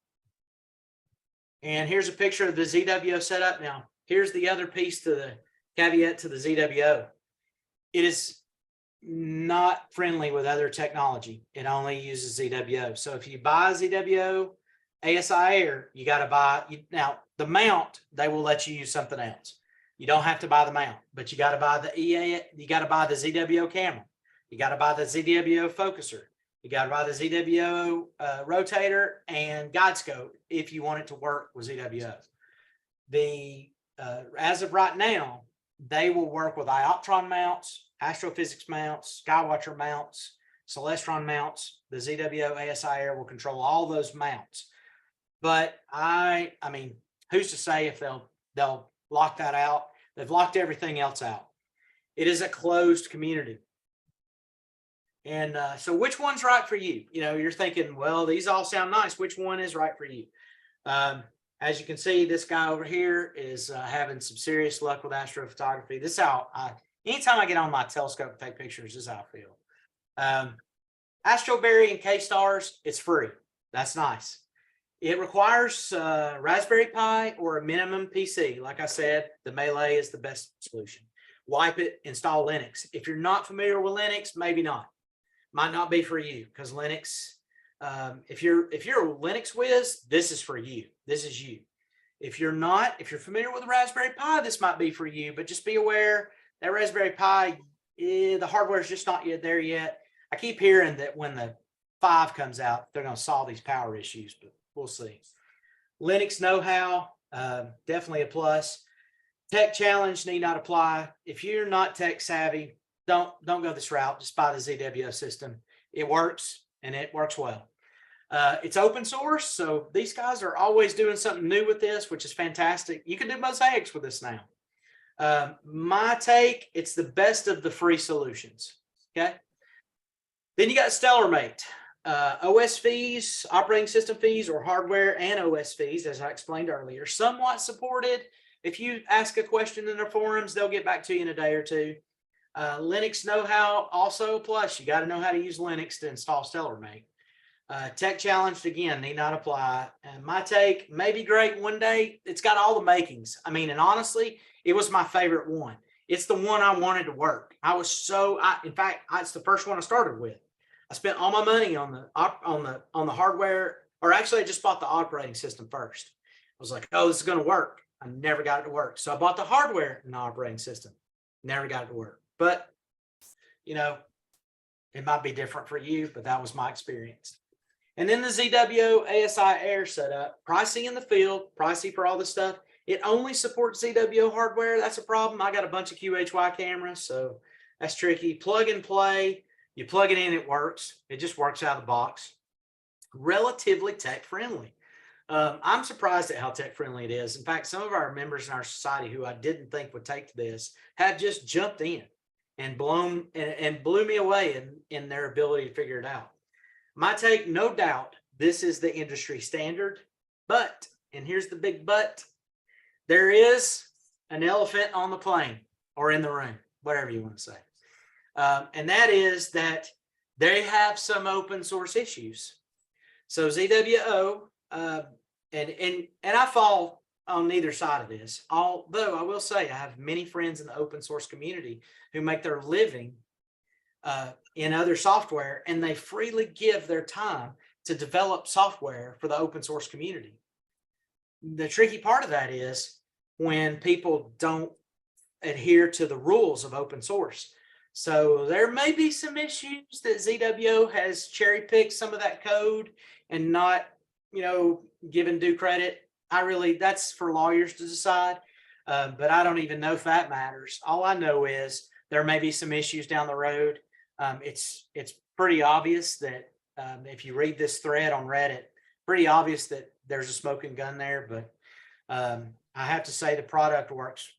And here's a picture of the ZWO setup. Now, here's the other piece to the caveat to the ZWO. It is not friendly with other technology. It only uses ZWO. So if you buy ZWO ASI Air, you got to buy, now the mount, they will let you use something else. You don't have to buy the mount, but you got to buy the EA, you got to buy the ZWO camera. You got to buy the ZWO focuser. You got to buy the ZWO rotator and guide scope if you want it to work with ZWO. As of right now, they will work with Ioptron mounts, astrophysics mounts, Skywatcher mounts, Celestron mounts. The ZWO ASI Air will control all those mounts. But I mean, who's to say if they'll lock that out? They've locked everything else out. It is a closed community. And so which one's right for you? You know, you're thinking, well, these all sound nice. Which one is right for you? As you can see, this guy over here is having some serious luck with astrophotography. This is how anytime I get on my telescope and take pictures, this is how I feel. Astroberry and K-Stars, it's free. That's nice. It requires Raspberry Pi or a minimum PC. Like I said, the Melee is the best solution. Wipe it, install Linux. If you're not familiar with Linux, maybe not. Might not be for you because Linux, if you're a Linux whiz, this is for you. This is you. If you're not, if you're familiar with the Raspberry Pi, this might be for you, but just be aware that Raspberry Pi, the hardware is just not yet there yet. I keep hearing that when the 5 comes out, they're going to solve these power issues, but we'll see. Linux know-how, definitely a plus. Tech challenge need not apply. If you're not tech savvy, don't go this route. Just buy the ZWO system. It works, and it works well. It's open source, so these guys are always doing something new with this, which is fantastic. You can do mosaics with this now. My take, it's the best of the free solutions. Okay. Then you got Stellarmate. OS fees, operating system fees, or hardware and OS fees, as I explained earlier, somewhat supported. If you ask a question in their forums, they'll get back to you in a day or two. Linux know-how also a plus. You got to know how to use Linux to install Stellarmate. Tech challenged, again, need not apply. And my take, may be great one day. It's got all the makings. I mean, and honestly, it was my favorite one. It's the one I wanted to work. In fact, it's the first one I started with. I spent all my money on the hardware, or actually I just bought the operating system first. I was like, oh, this is going to work. I never got it to work. So I bought the hardware and the operating system. Never got it to work. But, you know, it might be different for you, but that was my experience. And then the ZWO ASI Air setup, pricey in the field, pricey for all this stuff. It only supports ZWO hardware. That's a problem. I got a bunch of QHY cameras, so that's tricky. Plug and play. You plug it in, it works. It just works out of the box. Relatively tech friendly. I'm surprised at how tech friendly it is. In fact, some of our members in our society who I didn't think would take to this have just jumped in and blew me away in their ability to figure it out. My take, no doubt, this is the industry standard, but, and here's the big but, there is an elephant on the plane or in the room, whatever you want to say. And that is that they have some open source issues. So ZWO, and I fall on neither side of this, although I will say I have many friends in the open source community who make their living in other software, and they freely give their time to develop software for the open source community. The tricky part of that is when people don't adhere to the rules of open source. So there may be some issues that ZWO has cherry picked some of that code and not, given due credit. That's for lawyers to decide. But I don't even know if that matters. All I know is there may be some issues down the road. It's pretty obvious that if you read this thread on Reddit, pretty obvious that there's a smoking gun there. But I have to say the product works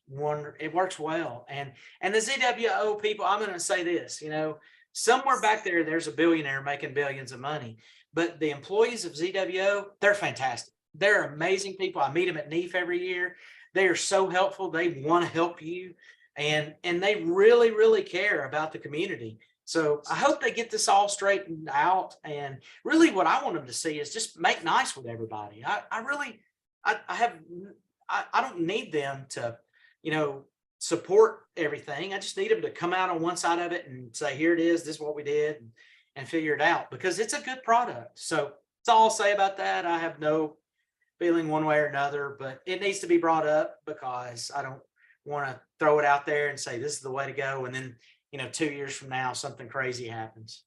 it works well. And the ZWO people, I'm going to say this, somewhere back there, there's a billionaire making billions of money. But the employees of ZWO, they're fantastic. They're amazing people. I meet them at NEAF every year. They are so helpful. They want to help you. And they really, really care about the community. So I hope they get this all straightened out. And really what I want them to see is just make nice with everybody. I don't need them to, support everything. I just need them to come out on one side of it and say, here it is, this is what we did, and figure it out, because it's a good product. So that's all I'll say about that. I have no feeling one way or another, but it needs to be brought up because I don't want to throw it out there and say, this is the way to go. And then, 2 years from now, something crazy happens.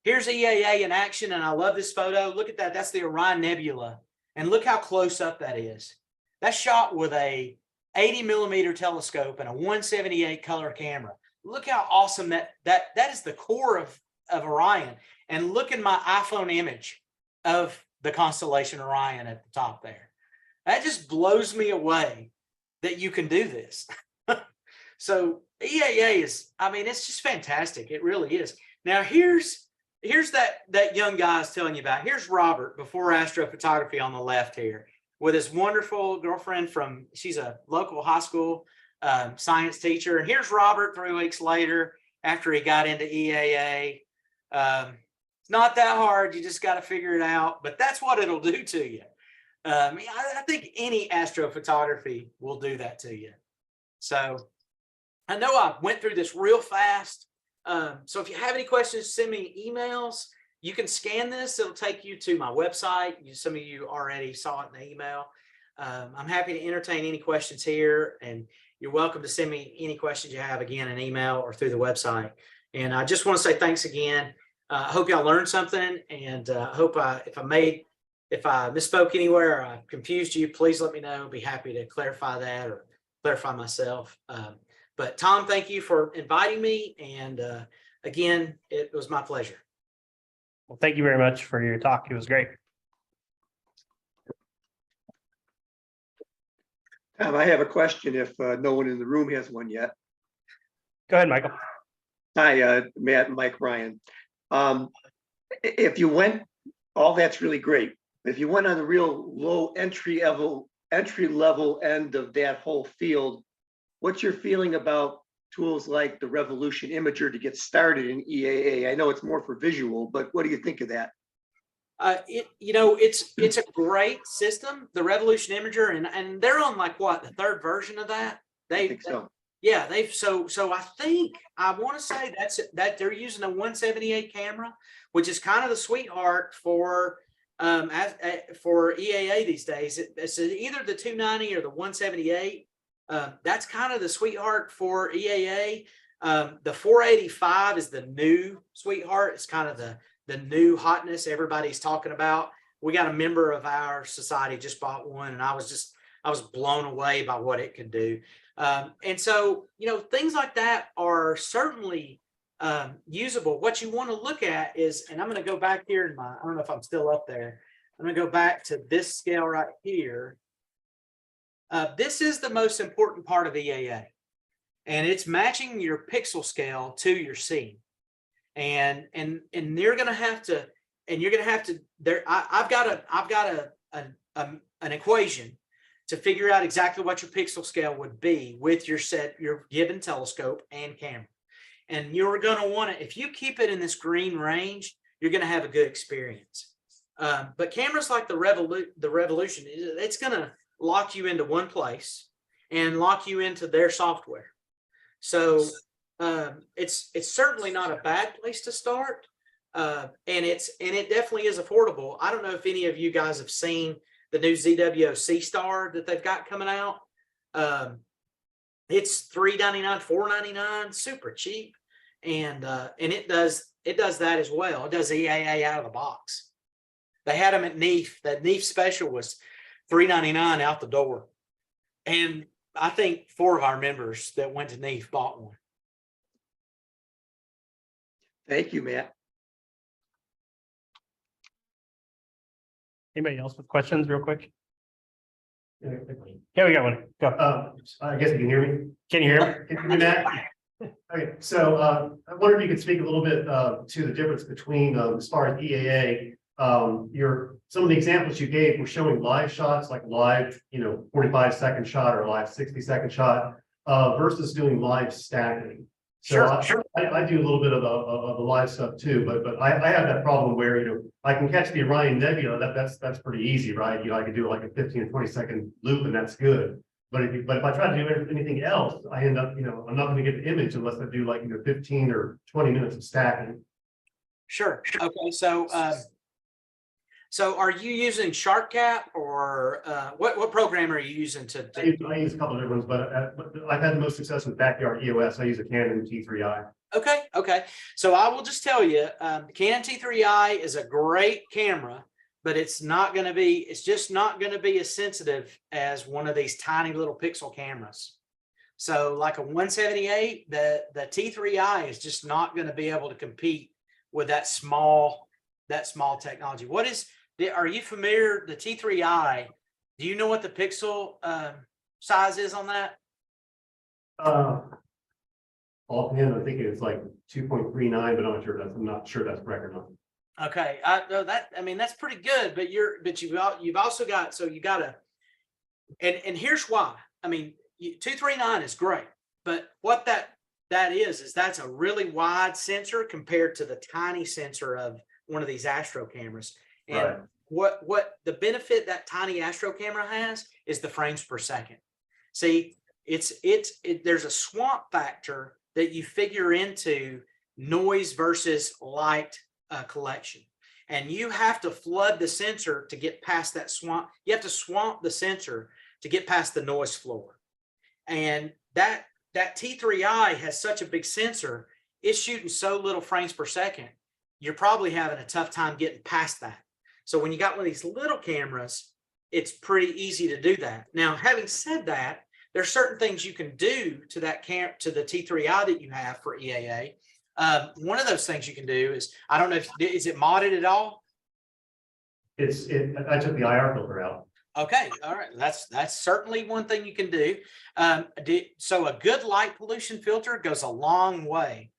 Here's EAA in action. And I love this photo. Look at that. That's the Orion Nebula. And look how close up that is. That's shot with a 80 millimeter telescope and a 178 color camera. Look how awesome that is the core of Orion. And look at my iPhone image of the constellation Orion at the top there. That just blows me away that you can do this. So EAA it's just fantastic. It really is. Now here's that young guy I was telling you about. Here's Robert before astrophotography on the left here, with his wonderful girlfriend she's a local high school science teacher. And here's Robert 3 weeks later after he got into EAA. It's not that hard. You just got to figure it out, but that's what it'll do to you. I think any astrophotography will do that to you. So I know I went through this real fast. So if you have any questions, send me emails. You can scan this. It'll take you to my website. Some of you already saw it in the email. I'm happy to entertain any questions here, and you're welcome to send me any questions you have, again, an email or through the website. And I just want to say thanks again. I hope y'all learned something, and I hope if I misspoke anywhere or I confused you, please let me know. Be happy to clarify that or clarify myself. But Tom, thank you for inviting me. And again, it was my pleasure. Well, thank you very much for your talk. It was great. I have a question if no one in the room has one yet. Go ahead, Michael. Hi, Matt and Mike Ryan. If you went, all that's really great. If you went on the real low entry level end of that whole field, what's your feeling about tools like the Revolution Imager to get started in EAA? I know it's more for visual, but what do you think of that? It's a great system, the Revolution Imager, and they're on the third version of that. I think so. Yeah, so I think I want to say that they're using a 178 camera, which is kind of the sweetheart for EAA these days. It's either the 290 or the 178. That's kind of the sweetheart for EAA. The 485 is the new sweetheart. It's kind of the new hotness everybody's talking about. We got a member of our society just bought one, and I was blown away by what it could do. And so, things like that are certainly usable. What you want to look at is, and I'm going to go back here I don't know if I'm still up there. I'm going to go back to this scale right here. This is the most important part of EAA, and it's matching your pixel scale to your scene. And you're going to have to, I've got an equation to figure out exactly what your pixel scale would be with your given telescope and camera. And you're going to want to, if you keep it in this green range, you're going to have a good experience. But cameras like the Revolution, it's going to lock you into one place and lock you into their software. So it's certainly not a bad place to start. And it definitely is affordable. I don't know if any of you guys have seen the new ZWO C-Star that they've got coming out. It's $399, $499, super cheap. And it does that as well. It does EAA out of the box. They had them at NEAF. That NEAF special was $399 out the door. And I think 4 of our members that went to NEAF bought one. Thank you, Matt. Anybody else with questions real quick? Yeah, Yeah, we got one. Go. I guess you can hear me. Can you hear me? Can you hear me, Matt? Okay, so I wonder if you could speak a little bit to the difference between as far as EAA. Some of the examples you gave were showing live shots, like live, 45-second shot or live 60-second shot versus doing live stacking. So Sure. I do a little bit of the live stuff too, but I have that problem where I can catch the Orion Nebula. That's pretty easy, right? I can do like a 15 or 20-second loop, and that's good. But if I try to do anything else, I end up, I'm not going to get the image unless I do like 15 or 20 minutes of stacking. Sure. Okay. So are you using SharkCap or what program are you using to? I use a couple of different ones, but I've had the most success with backyard EOS. I use a Canon T3i. Okay. So I will just tell you, the Canon T3i is a great camera, but it's just not going to be as sensitive as one of these tiny little pixel cameras. So like a 178, the T3i is just not going to be able to compete with that small technology. Are you familiar, the T3i, do you know what the pixel size is on that? Offhand, I think it's like 2.39, but I'm not sure that's correct or not. Okay, that's pretty good, but you've also got, so you gotta, and here's why. 239 is great, but what that is that's a really wide sensor compared to the tiny sensor of one of these Astro cameras. And right. what the benefit that tiny Astro camera has is the frames per second. See, there's a swamp factor that you figure into noise versus light collection. And you have to flood the sensor to get past that swamp. You have to swamp the sensor to get past the noise floor. And that T3i has such a big sensor, it's shooting so little frames per second, you're probably having a tough time getting past that. So when you got one of these little cameras, it's pretty easy to do that. Now, having said that, there's certain things you can do to that to the T3i that you have for EAA. One of those things you can do is, I don't know is it modded at all? I took the IR filter out. Okay, all right. That's certainly one thing you can do. So a good light pollution filter goes a long way.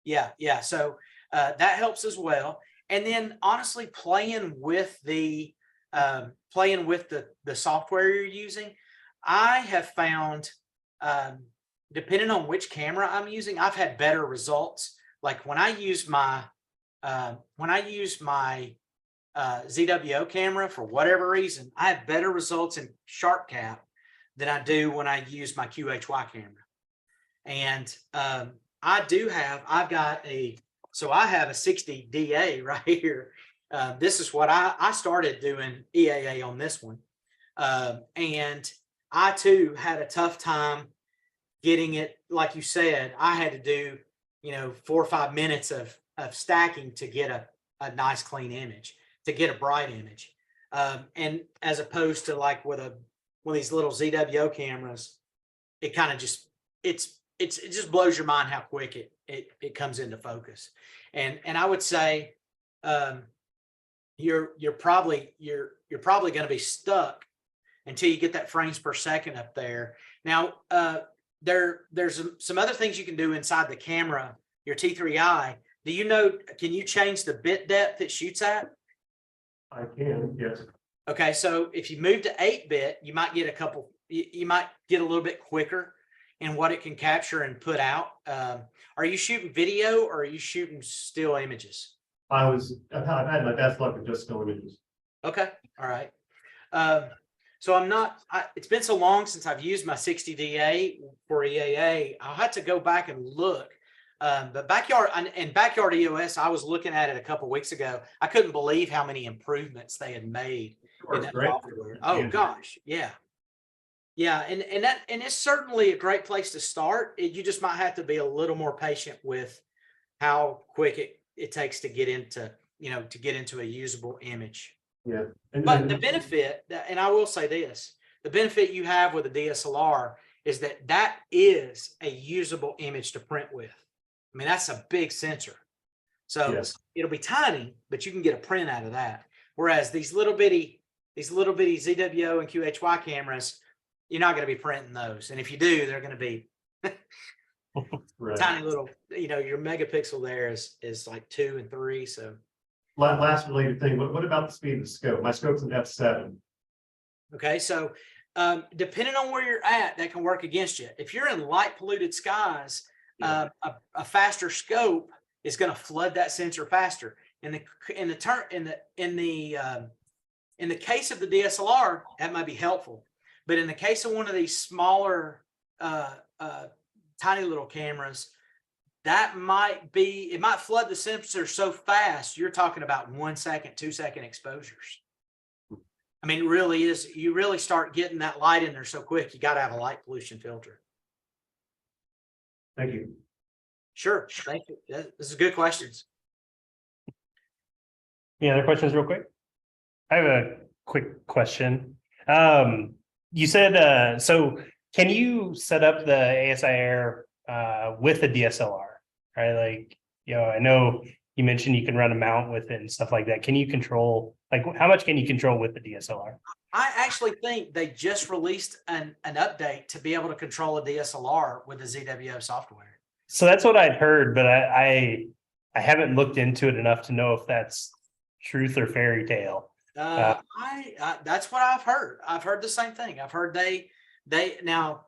Yeah. So that helps as well. And then honestly, playing with the software you're using, I have found, depending on which camera I'm using, I've had better results. Like when I use my ZWO camera, for whatever reason, I have better results in SharkCap than I do when I use my QHY camera. And I have a 60 DA right here. This is what I started doing EAA on this one. And I too had a tough time getting it. Like you said, I had to do, 4 or 5 minutes of stacking to get a nice clean image, to get a bright image. And as opposed to like with one of these little ZWO cameras, it kind of just, it just blows your mind how quick it comes into focus. And I would say, you're probably going to be stuck until you get that frames per second up there. Now, there's some other things you can do inside the camera, your T3i. Can you change the bit depth it shoots at? I can, yes. Okay, so if you move to 8-bit, you might get a little bit quicker. and what it can capture and put out. Are you shooting video or are you shooting still images? I've had my best luck with just still images. Okay, all right. So it's been so long since I've used my 60DA for EAA. I'll have to go back and look. But Backyard EOS, I was looking at it a couple weeks ago. I couldn't believe how many improvements they had made in that software. Oh gosh, yeah. Yeah, and it's certainly a great place to start. You just might have to be a little more patient with how quick it takes to get into, a usable image. Yeah. But the benefit, and I will say this, the benefit you have with a DSLR is that is a usable image to print with. I mean, that's a big sensor. So Yes. it'll be tiny, but you can get a print out of that. Whereas these little bitty ZWO and QHY cameras, you're not going to be printing those. And if you do, they're going to be Right. tiny little, your megapixel there is like 2 and 3. So Last related thing, what about the speed of the scope? My scope's an f7. okay, so depending on where you're at, that can work against you. If you're in light polluted skies, Yeah. a faster scope is going to flood that sensor faster. In the case of the DSLR, that might be helpful, but in the case of one of these smaller, tiny little cameras, it might flood the sensor so fast. You're talking about 1 second, 2 second exposures. I mean, it really is. You really start getting that light in there so quick. You got to have a light pollution filter. Thank you. Sure. Thank you. This is good questions. Any other questions real quick? I have a quick question. You said, so can you set up the ASI Air with a DSLR, right? Like, I know you mentioned you can run a mount with it and stuff like that. Can you control, like, how much can you control with the DSLR? I actually think they just released an update to be able to control a DSLR with the ZWO software. So that's what I'd heard, but I haven't looked into it enough to know if that's truth or fairy tale. That's what I've heard. I've heard the same thing. I've heard they now.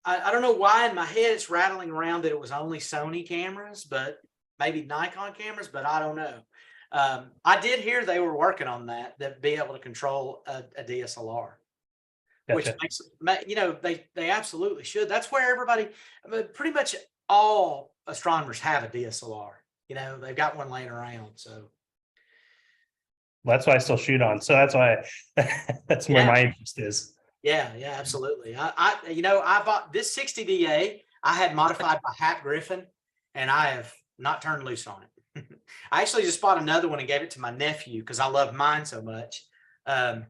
I don't know why in my head it's rattling around that it was only Sony cameras, but maybe Nikon cameras, but I don't know. I did hear they were working on that be able to control a DSLR, which makes, they absolutely should. That's where everybody, pretty much all astronomers have a DSLR. They've got one laying around. So that's why I still shoot on. So that's why that's where my interest is. Yeah, absolutely. I bought this 60DA. I had modified by Hap Griffin, and I have not turned loose on it. I actually just bought another one and gave it to my nephew because I love mine so much. I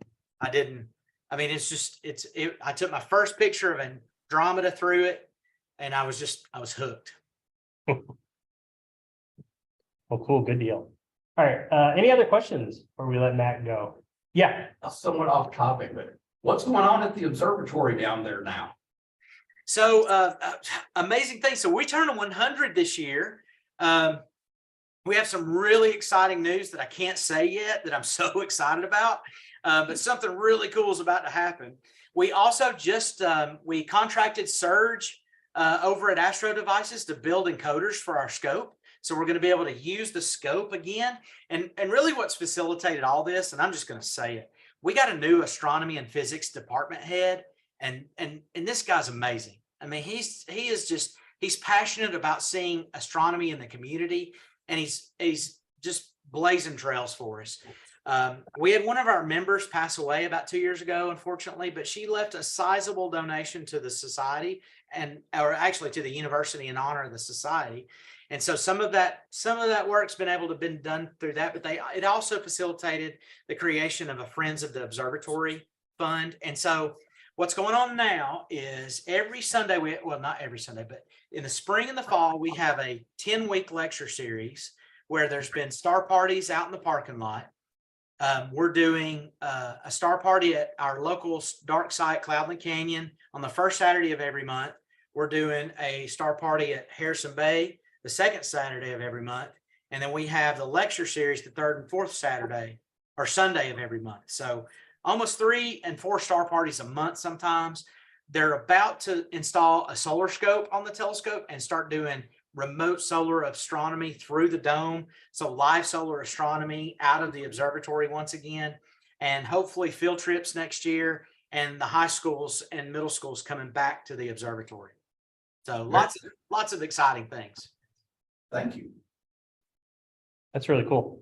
took my first picture of Andromeda through it, and I was hooked. Well, cool. Good deal. All right. Any other questions before we let Matt go? Yeah. Somewhat off topic, but what's going on at the observatory down there now? So amazing thing. So we turned 100 this year. We have some really exciting news that I can't say yet that I'm so excited about, but something really cool is about to happen. We also we contracted Surge over at Astro Devices to build encoders for our scope. So we're going to be able to use the scope again. And really what's facilitated all this, and I'm just going to say it, we got a new astronomy and physics department head, and this guy's amazing. I mean, he's passionate about seeing astronomy in the community, and he's just blazing trails for us. We had one of our members pass away about 2 years ago, unfortunately, but she left a sizable donation to the society or actually to the university in honor of the society. And so some of that work's been able to been done through that, but it also facilitated the creation of a Friends of the Observatory fund. And so what's going on now is every Sunday, not every Sunday, but in the spring and the fall, we have a 10-week lecture series where there's been star parties out in the parking lot. We're doing a star party at our local dark site, Cloudland Canyon, on the first Saturday of every month. We're doing a star party at Harrison Bay the second Saturday of every month. And then we have the lecture series the third and fourth Saturday or Sunday of every month. So almost 3 and 4 star parties a month sometimes. they're about to install a solar scope on the telescope and start doing remote solar astronomy through the dome. So live solar astronomy out of the observatory once again, and hopefully field trips next year, and the high schools and middle schools coming back to the observatory. So lots of exciting things. Thank you. That's really cool.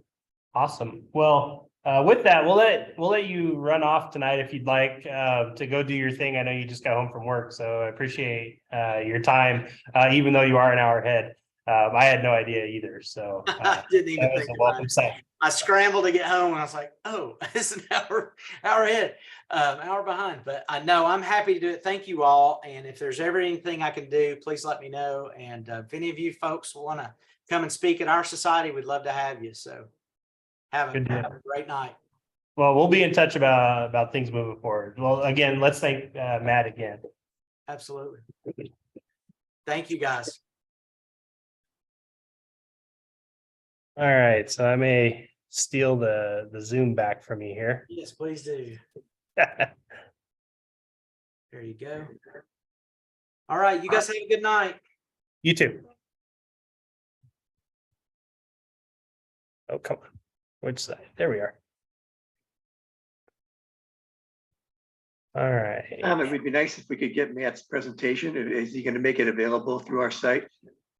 Awesome. Well, with that, we'll let you run off tonight if you'd like to go do your thing. I know you just got home from work, so I appreciate your time, even though you are an hour ahead. I had no idea either, so I didn't even that was think a about welcome it. sight. I scrambled to get home and I was like, oh, it's an hour ahead, hour behind. But I know I'm happy to do it. Thank you all. And if there's ever anything I can do, please let me know. And if any of you folks want to come and speak at our society, we'd love to have you. So have Good deal. a great night. Well, we'll be in touch about things moving forward. Well, again, let's thank Matt again. Absolutely. Thank you, guys. All right, so I may steal the Zoom back from you here. Yes, please do. There you go. All right. You guys have a good night. You too. Oh, come on. Which side? There we are. All right. It would be nice if we could get Matt's presentation. Is he going to make it available through our site?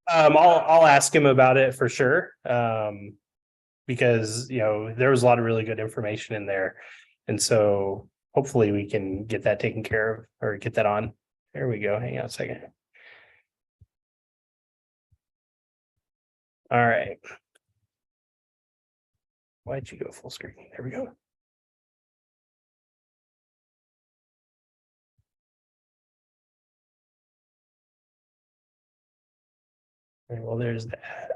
I'll ask him about it for sure. Because there was a lot of really good information in there. And so hopefully we can get that taken care of or get that on. There we go. Hang on a second. All right. Why'd you go full screen? There we go. All right, well, there's that.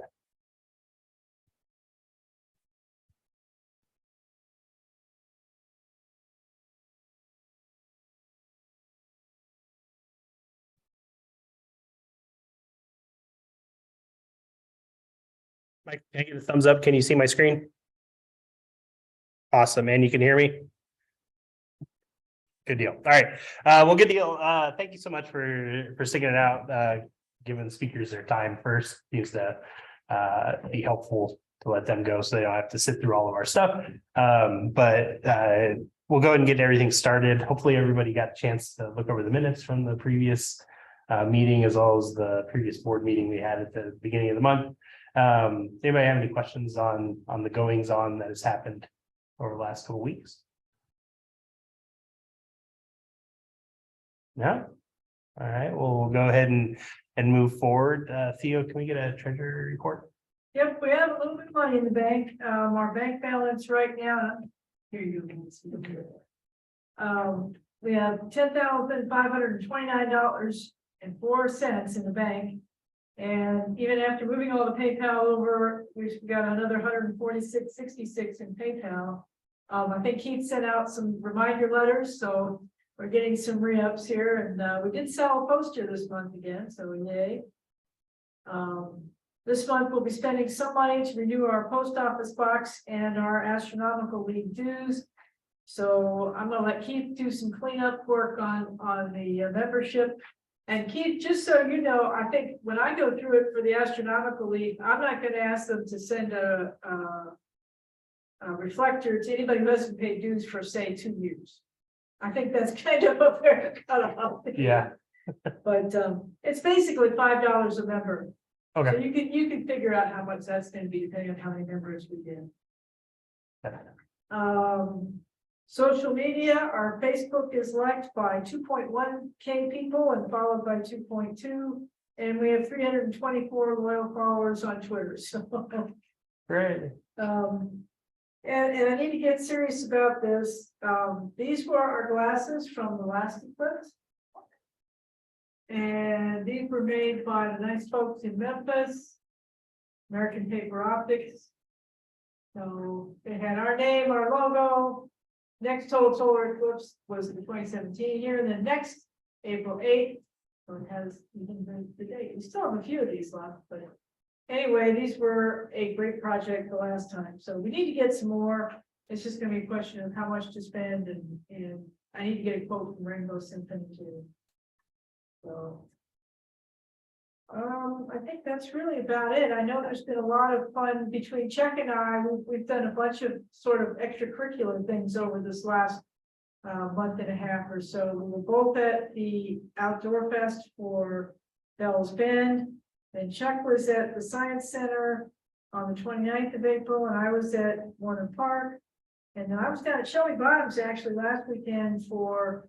Mike, can I get a thumbs up? Can you see my screen? Awesome, and you can hear me? Good deal. All right. Well, good deal. Thank you so much for sticking it out, giving speakers their time first. Seems to be helpful to let them go so they don't have to sit through all of our stuff. But we'll go ahead and get everything started. Hopefully everybody got a chance to look over the minutes from the previous meeting as well as the previous board meeting we had at the beginning of the month. Anybody have any questions on the goings on that has happened over the last couple of weeks? No? All right, well, we'll go ahead and move forward. Theo, can we get a treasury report? Yep, we have a little bit of money in the bank. Our bank balance right now, here you can see it. We have $10,529.04 in the bank. And even after moving all the PayPal over, we've got another $146.66 in PayPal. I think Keith sent out some reminder letters, so we're getting some re-ups here, and we did sell a poster this month again, so yay. This month we'll be spending some money to renew our post office box and our astronomical league dues. So I'm gonna let Keith do some cleanup work on the membership. And Keith, just so you know, I think when I go through it for the astronomical league, I'm not gonna ask them to send a reflector to anybody who hasn't paid dues for, say, 2 years. I think that's kind of a fair cutoff. Yeah. But it's basically $5 a member. Okay. So you can figure out how much that's going to be depending on how many members we get. Social media, our Facebook is liked by 2.1K people and followed by 2.2, and we have 324 loyal followers on Twitter. So Great. And I need to get serious about this. These were our glasses from the last eclipse. And these were made by the nice folks in Memphis, American Paper Optics. So they had our name, our logo. Next total solar eclipse was the 2017 year, and then next April 8th. So it has even the date. We still have a few of these left, but anyway, these were a great project the last time. So we need to get some more. It's just going to be a question of how much to spend, and I need to get a quote from Rainbow Symphony too. So. I think that's really about it. I know there's been a lot of fun between Chuck and I. We've done a bunch of sort of extracurricular things over this last month and a half or so. We were both at the Outdoor Fest for Bell's Bend. And Chuck was at the Science Center on the 29th of April, and I was at Warner Park. And then I was down at Shelby Bottoms actually last weekend for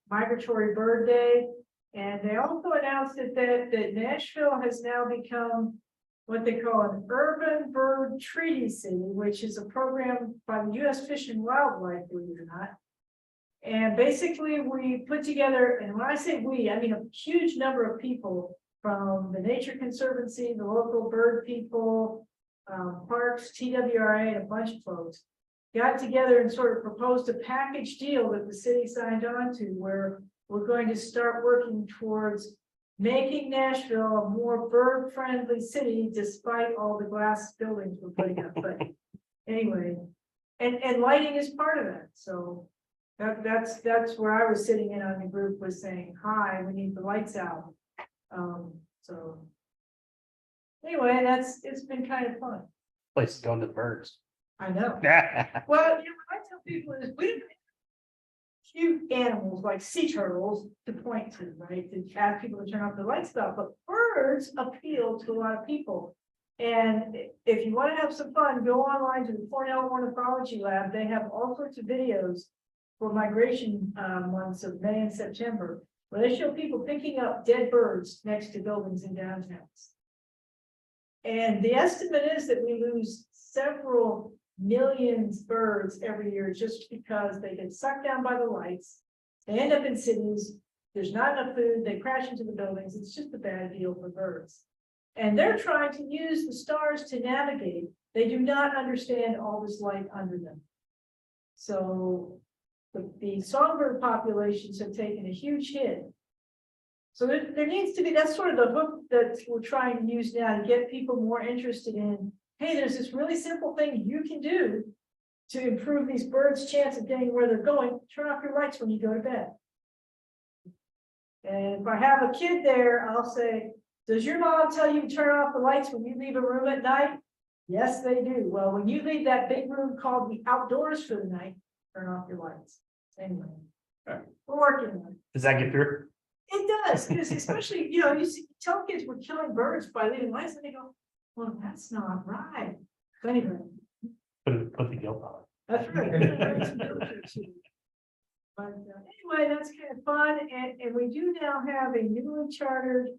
Migratory Bird Day. And they also announced that Nashville has now become what they call an urban bird treaty city, which is a program by the U.S. Fish and Wildlife, believe it or not. And basically we put together, and when I say we, I mean a huge number of people from the Nature Conservancy, the local bird people, parks, TWRA, and a bunch of folks got together and sort of proposed a package deal that the city signed on to, where we're going to start working towards making Nashville a more bird-friendly city, despite all the glass buildings we're putting up. But anyway, and lighting is part of that. So that's where I was sitting in on the group, was saying, hi, we need the lights out. So anyway, it's been kind of fun. Place to go into the birds. I know. Yeah. Well, you know, what I tell people is we don't have cute animals like sea turtles to point to, right? To ask people to turn off the light stuff, but birds appeal to a lot of people. And if you want to have some fun, go online to the Cornell Ornithology Lab. They have all sorts of videos for migration months of May and September, where they show people picking up dead birds next to buildings in downtowns. And the estimate is that we lose several millions of birds every year just because they get sucked down by the lights. They end up in cities. There's not enough food. They crash into the buildings. It's just a bad deal for birds. And they're trying to use the stars to navigate. They do not understand all this light under them. So the songbird populations have taken a huge hit. So there needs to be, that's sort of the hook that we're trying to use now to get people more interested in, hey, there's this really simple thing you can do to improve these birds' chance of getting where they're going. Turn off your lights when you go to bed. And if I have a kid there, I'll say, does your mom tell you to turn off the lights when you leave a room at night? Yes, they do. Well, when you leave that big room called the outdoors for the night, turn off your lights. Anyway, we're working on it. Does that get through? It does, because especially, you know, you tell kids we're killing birds by leaving lights, and they go, well, that's not right. But anyway, Put the guilt on it. that's right. But anyway, that's kind of fun, and we do now have a newly chartered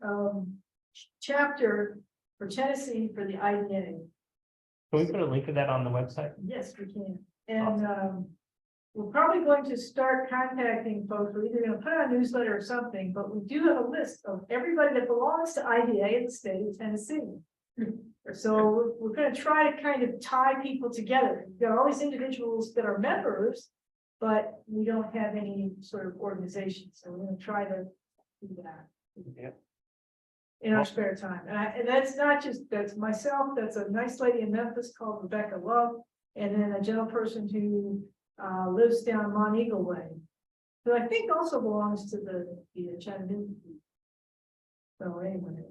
chapter for Tennessee for the IDA. Can we put a link to that on the website? Yes, we can. And we're probably going to start contacting folks. We're either going to put out a newsletter or something, but we do have a list of everybody that belongs to IDA in the state of Tennessee. So we're going to try to kind of tie people together. We've got all these individuals that are members, but we don't have any sort of organization. So we're going to try to do that. Yeah. In our spare time. And that's not just, that's myself, that's a nice lady in Memphis called Rebecca Love, and then a gentle person who lives down Mont Eagle Way, who I think also belongs to the Chattanooga. So anyway.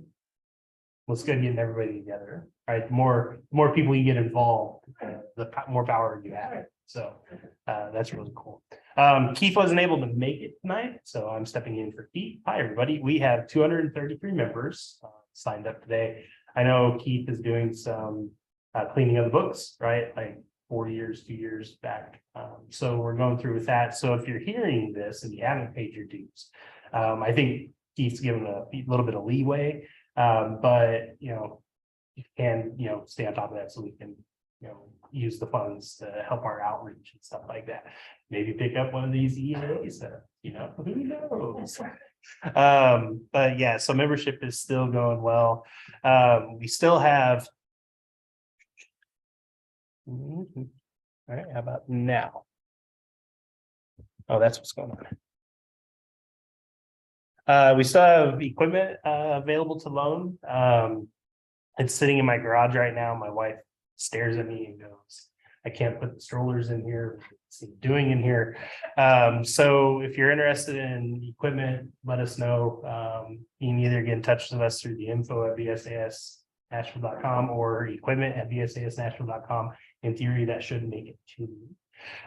Well, it's good getting everybody together, right? The more people you get involved, the more power you have. So that's really cool. Keith wasn't able to make it tonight, so I'm stepping in for Keith. Hi, everybody. We have 233 members signed up today. I know Keith is doing some cleaning of the books, right? Like 2 years back. So we're going through with that. So if you're hearing this and you haven't paid your dues, I think Keith's given a little bit of leeway, but you can stay on top of that so we can use the funds to help our outreach and stuff like that. Maybe pick up one of these EAs that, who knows? But yeah, so membership is still going well. We still have. All right, how about now? Oh, that's what's going on. We still have equipment available to loan. It's sitting in my garage right now. My wife stares at me and goes, I can't put the strollers in here, see doing in here. So if you're interested in equipment, let us know. You can either get in touch with us through the info@bsasnashville.com or equipment@bsasnashville.com. In theory, that should make it to you.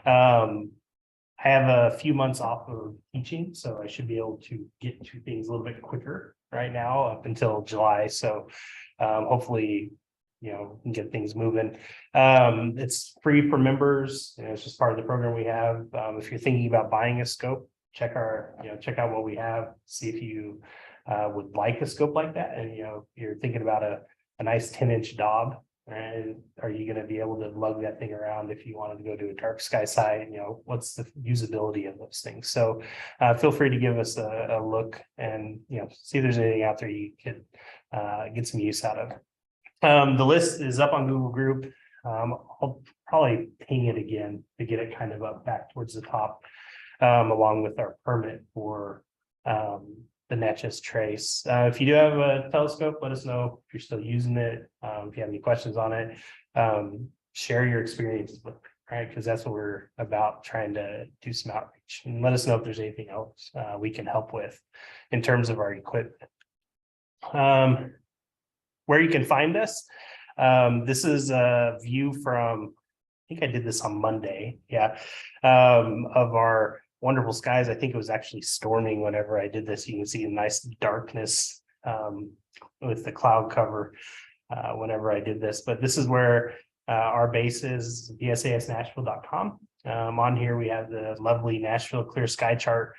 I have a few months off of teaching, so I should be able to get to things a little bit quicker right now up until July. So hopefully, can get things moving. It's free for members, and it's just part of the program we have. If you're thinking about buying a scope, check out what we have, see if you would like a scope like that. And you're thinking about a nice 10-inch Dob. And are you going to be able to lug that thing around if you wanted to go to a dark sky site? What's the usability of those things? So feel free to give us a look and see if there's anything out there you could get some use out of. The list is up on Google Group. I'll probably ping it again to get it kind of up back towards the top, along with our permit for the Natchez Trace. If you do have a telescope, let us know if you're still using it. If you have any questions on it, share your experience with, right? Because that's what we're about, trying to do some outreach, and let us know if there's anything else we can help with in terms of our equipment. Where you can find us. This is a view from, I think I did this on Monday. Yeah. Of our wonderful skies. I think it was actually storming whenever I did this. You can see a nice darkness with the cloud cover whenever I did this. But this is where our base is, BSASnashville.com. On here, we have the lovely Nashville clear sky chart.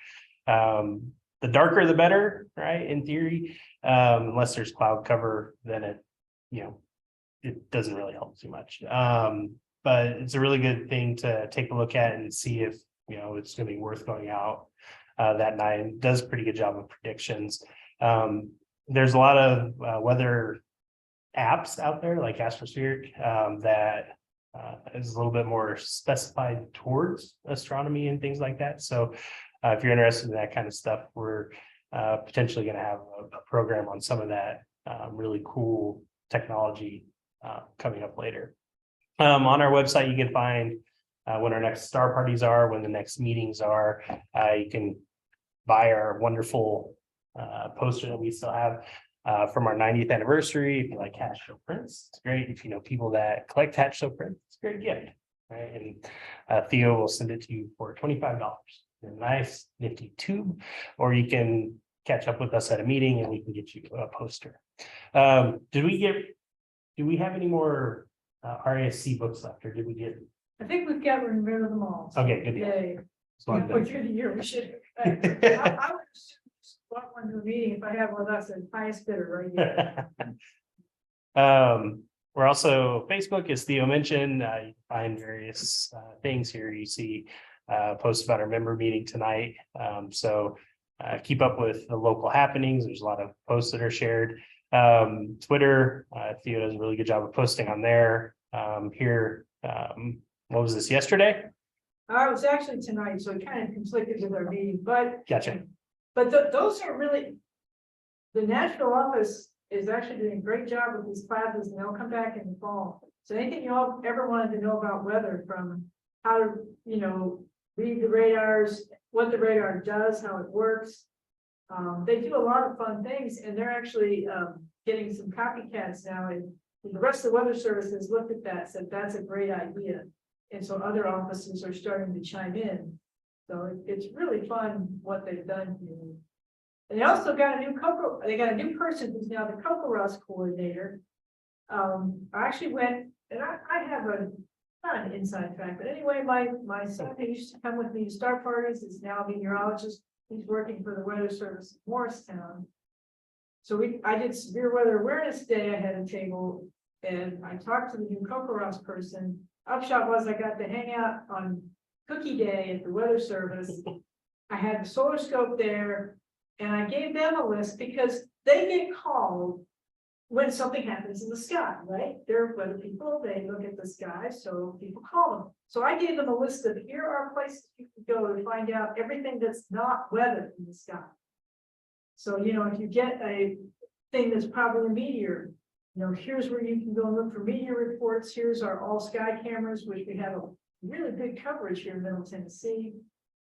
The darker, the better, right? In theory, unless there's cloud cover, then it doesn't really help too much. But it's a really good thing to take a look at and see if it's going to be worth going out that night. It does a pretty good job of predictions. There's a lot of weather apps out there like Astrospheric that is a little bit more specified towards astronomy and things like that. So if you're interested in that kind of stuff, we're potentially going to have a program on some of that really cool technology coming up later. On our website, you can find when our next star parties are, when the next meetings are. You can buy our wonderful poster that we still have from our 90th anniversary. If you like hatch show prints, it's great. If you know people that collect hatch show prints, it's a great gift. Right? And Theo will send it to you for $25. A nice nifty tube, or you can catch up with us at a meeting and we can get you a poster. Do we have any more RASC books left, or did we get? I think we've gotten rid of them all. Okay, good deal. Yay. Just wanted to- Through the year, we should. I would just walk one to a meeting if I have with us as highest bidder right here. We're also, Facebook, as Theo mentioned, you can find various things here. You see posts about our member meeting tonight. So keep up with the local happenings. There's a lot of posts that are shared. Twitter, Theo does a really good job of posting on there. Here, what was this, yesterday? It was actually tonight, so it kind of conflicted with our meeting, but. Gotcha. But those are really, the national office is actually doing a great job with these classes, and they'll come back in the fall. So anything you all ever wanted to know about weather, from how to, read the radars, what the radar does, how it works. They do a lot of fun things, and they're actually getting some copycats now. And the rest of the Weather Service has looked at that, said that's a great idea. And so other offices are starting to chime in. So it's really fun what they've done here. And they also got a new person who's now the Cocoa Ross coordinator. I actually went, and I have not an inside fact, but anyway, my son who used to come with me to star parties is now a meteorologist. He's working for the Weather Service in Morristown. So I did Severe Weather Awareness Day. I had a table, and I talked to the new Cocoa Ross person. Upshot was I got to hang out on Cookie Day at the Weather Service. I had the solar scope there, and I gave them a list because they get called when something happens in the sky, right? They're weather people, they look at the sky, so people call them. So I gave them a list of here are places you can go to find out everything that's not weather in the sky. So, if you get a thing that's probably a meteor, here's where you can go and look for media reports. Here's our all sky cameras, which we have a really big coverage here in Middle Tennessee.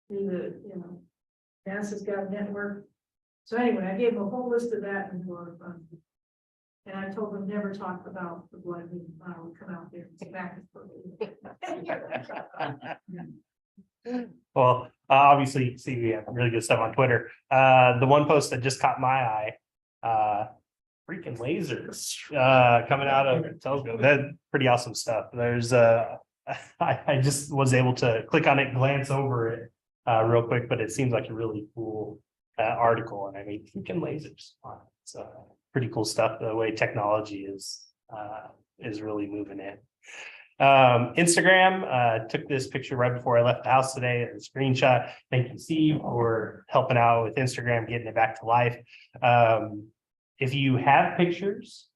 Through the, NASA's got a network. So anyway, I gave them a whole list of that and more. And I told them never talk about the blood and I would come out there and say back. Well, obviously, see, we have really good stuff on Twitter. The one post that just caught my eye, freaking lasers, coming out of telescope. That's pretty awesome stuff. There's I just was able to click on it, glance over it, real quick, but it seems like a really cool, article. And I mean, freaking lasers. It's pretty cool stuff. The way technology is really moving in. Instagram, took this picture right before I left the house today, a screenshot. Thank you, Steve, for helping out with Instagram, getting it back to life. If you have pictures,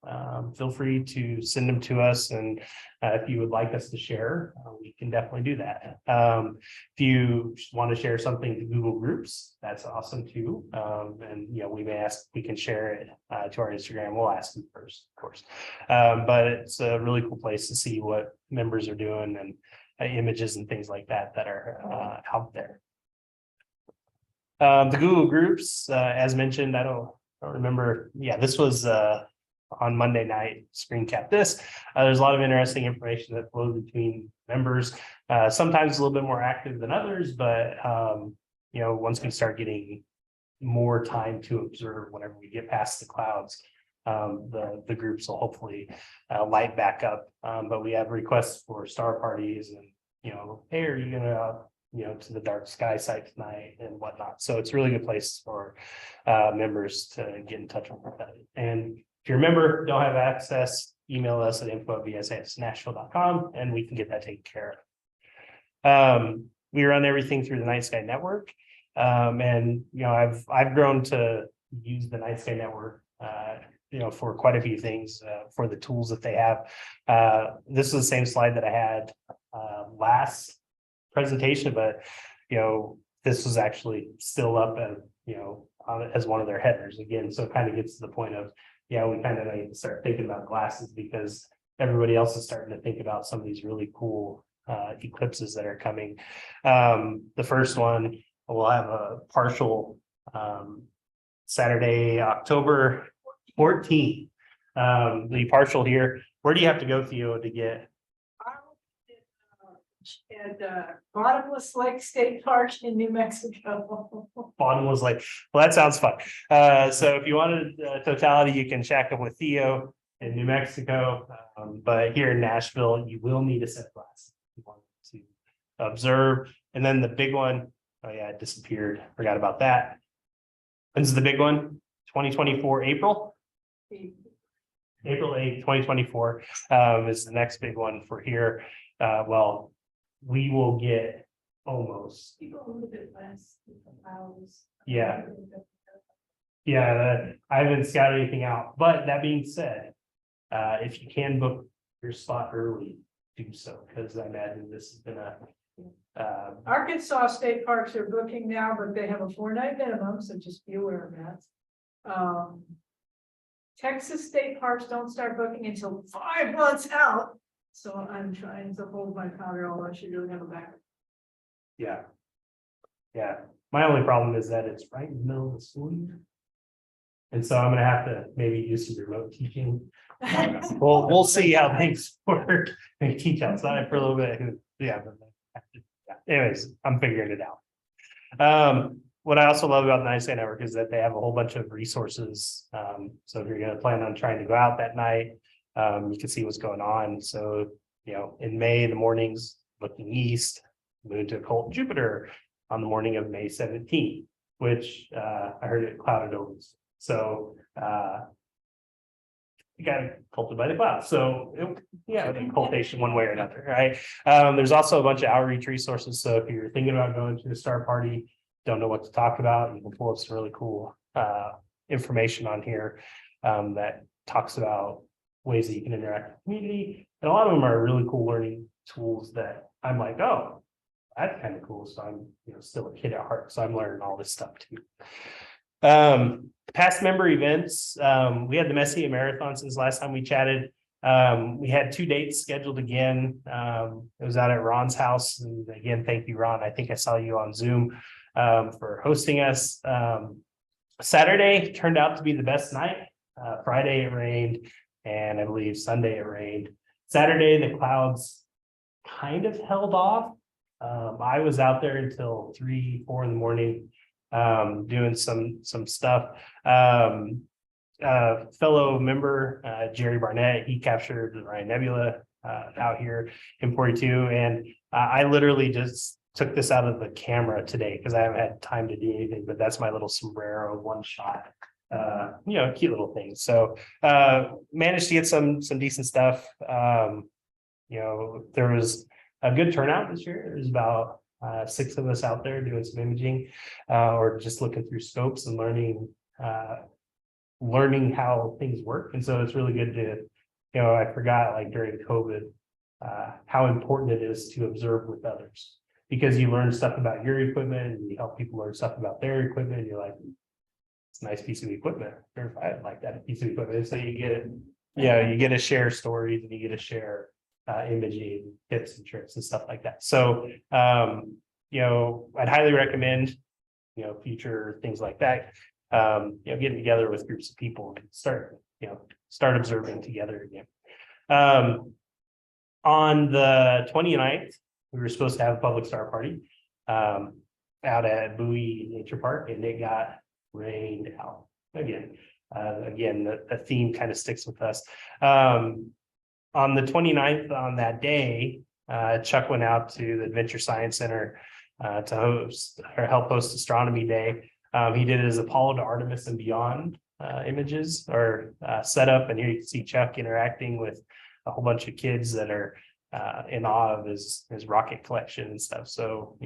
feel free to send them to us. And if you would like us to share, we can definitely do that. If you want to share something to Google Groups, that's awesome too. And we can share it to our Instagram. We'll ask them first, of course. But it's a really cool place to see what members are doing and images and things like that are out there. The Google Groups, as mentioned, I don't remember. Yeah, this was on Monday night, screen cap this. There's a lot of interesting information that flows between members. Sometimes a little bit more active than others, but once we start getting more time to observe, whenever we get past the clouds, the groups will hopefully light back up. But we have requests for star parties and hey, are you gonna to the dark sky site tonight and whatnot. So it's a really good place for members to get in touch with that. And if you remember, don't have access, email us at info@bsasnashville.com and we can get that taken care of. We run everything through the Night Sky Network. And I've grown to use the Night Sky Network for quite a few things, for the tools that they have. This is the same slide that I had last presentation, but this was actually still up as one of their headers again. So it kind of gets to the point of we kind of need to start thinking about glasses because everybody else is starting to think about some of these really cool eclipses that are coming. The first one will have a partial Saturday, October 14th. The partial here. Where do you have to go, Theo, to get? At Bottomless Lake State Park in New Mexico. Bottomless Lake. Well, that sounds fun. So if you wanted totality, you can check up with Theo in New Mexico. But here in Nashville, you will need a set of glasses if you want to observe. And then the big one, oh yeah, it disappeared. Forgot about that. This is the big one, 2024 April 8th, 2024 is the next big one for here. Well, we will get almost. A little bit less. Yeah. Yeah, I haven't scouted anything out, but that being said, if you can book your spot early, do so, because I imagine this is gonna. Arkansas state parks are booking now, but they have a 4-night minimum, so just be aware of that. Texas state parks don't start booking until 5 months out. So I'm trying to hold my powder, although I should really have a backup. Yeah. Yeah. My only problem is that it's right in the middle of the school year. And so I'm gonna have to maybe do some remote teaching. We'll see how things work. Maybe teach outside for a little bit. Yeah. Anyways, I'm figuring it out. What I also love about the Night Sky Network is that they have a whole bunch of resources. So if you're gonna plan on trying to go out that night, you can see what's going on. So, in May, in the mornings, looking east, moon to occult Jupiter on the morning of May 17th, which I heard it clouded over. So you got occulted by the clouds. So occultation one way or another, right? There's also a bunch of outreach resources. So if you're thinking about going to a star party, don't know what to talk about, you can pull up some really cool information on here that talks about ways that you can interact with the community. And a lot of them are really cool learning tools that I'm like, oh, that's kind of cool. So I'm still a kid at heart. So I'm learning all this stuff too. past member events, we had the Messier Marathon since last time we chatted. We had 2 dates scheduled again. It was out at Ron's house. And again, thank you, Ron. I think I saw you on Zoom for hosting us. Saturday turned out to be the best night. Friday it rained, and I believe Sunday it rained. Saturday, the clouds kind of held off. I was out there until 3, 4 in the morning, doing some stuff. Fellow member, Jerry Barnett, he captured the Ryan Nebula, out here in 42. And I literally just took this out of the camera today because I haven't had time to do anything, but that's my little sombrero one shot. Cute little things. So, managed to get some decent stuff. There was a good turnout this year. There's about 6 of us out there doing some imaging, or just looking through scopes and learning how things work. And so it's really good to, I forgot, like during COVID, how important it is to observe with others, because you learn stuff about your equipment and you help people learn stuff about their equipment. And you're like, it's a nice piece of equipment. I like that piece of equipment. So you get to share stories, and you get to share imaging tips and tricks and stuff like that. So, I'd highly recommend, future things like that. Getting together with groups of people and start observing together again. On the 29th, we were supposed to have a public star party out at Bowie Nature Park, and it got rained out again. The theme kind of sticks with us. On the 29th, on that day, Chuck went out to the Adventure Science Center to host or help host Astronomy Day. He did his Apollo to Artemis and beyond images or setup, and here you can see Chuck interacting with a whole bunch of kids that are in awe of his rocket collection and stuff. So,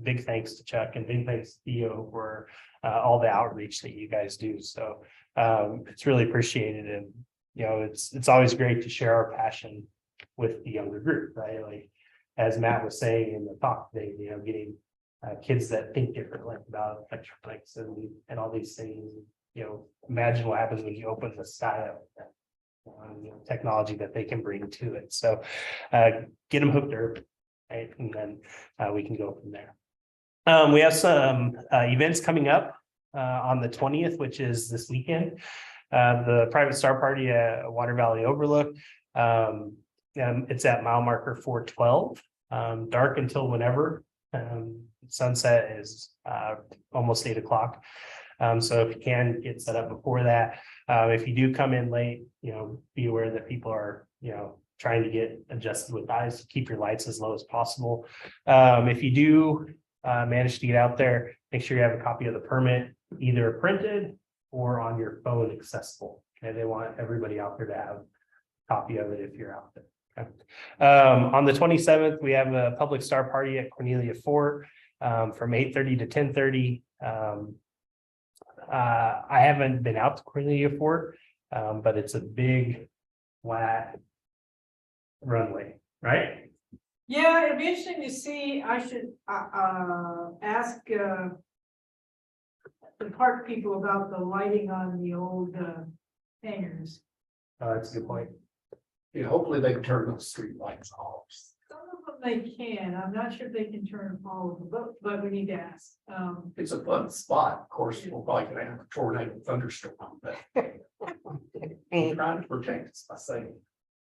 big thanks to Chuck, and big thanks to Theo for all the outreach that you guys do. So it's really appreciated, and it's always great to share our passion with the younger group, right? Like as Matt was saying in the talk today, getting kids that think differently about electronics and all these things. Imagine what happens when you open the sky up. Technology that they can bring to it. So get them hooked up, right? And then we can go from there. We have some events coming up on the 20th, which is this weekend. The private star party at Water Valley Overlook. It's at mile marker 412. Dark until whenever. Sunset is almost 8 o'clock. So if you can get set up before that, if you do come in late, be aware that people are, trying to get adjusted with eyes. Keep your lights as low as possible. If you do manage to get out there, make sure you have a copy of the permit, either printed or on your phone accessible. Okay, they want everybody out there to have a copy of it if you're out there. Okay. On the 27th, we have a public star party at Cornelia Fort from 8:30 to 10:30. I haven't been out to Cornelia Fort, but it's a big, flat runway, right? Yeah, it'd be interesting to see. I should ask the park people about the lighting on the old hangars. That's a good point. Yeah, hopefully they can turn those street lights off. Some of them they can. I'm not sure if they can turn all of them, but we need to ask. It's a fun spot. Of course, we're probably gonna have a tornado thunderstorm, but we're trying to protect us by saying.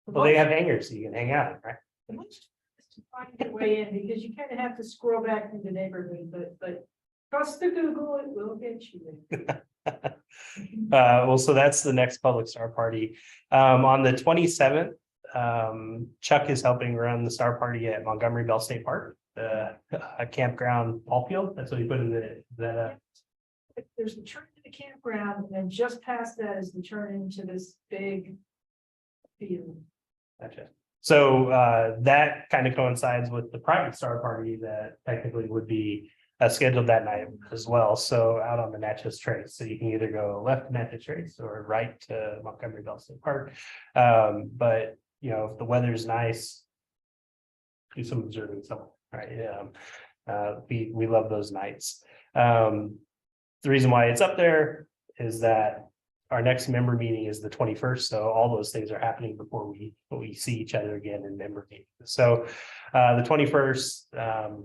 Well, they have hangars, so you can hang out, right? The most to find your way in, because you kind of have to scroll back through the neighborhood, but trust the Google, it will get you there. Well, so that's the next public star party. On the 27th, Chuck is helping run the star party at Montgomery Bell State Park, a campground ball field. That's what he put in the There's the turn to the campground, and then just past that is the turn into this big field. Gotcha. So that kind of coincides with the private star party that technically would be scheduled that night as well. So out on the Natchez Trace. So you can either go left to Natchez Trace or right to Montgomery Bell State Park. But if the weather's nice, do some observing somewhere, right? We love those nights. The reason why it's up there is that our next member meeting is the 21st. So all those things are happening before we see each other again in member meetings. So the 21st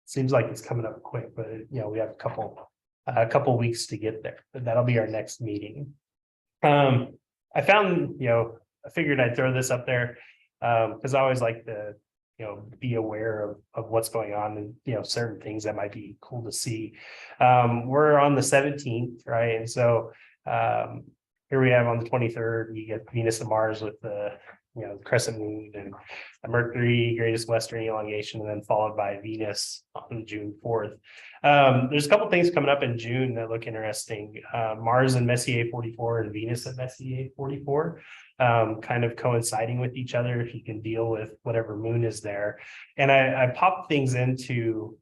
seems like it's coming up quick, but we have a couple weeks to get there. But that'll be our next meeting. I found, I figured I'd throw this up there because I always like to, be aware of what's going on and, certain things that might be cool to see. We're on the 17th, right? And so here we have on the 23rd, we get Venus and Mars with the, crescent moon and the Mercury greatest western elongation, and then followed by Venus on June 4th. There's a couple things coming up in June that look interesting. Mars and Messier 44 and Venus at Messier 44, kind of coinciding with each other if you can deal with whatever moon is there. And I popped things into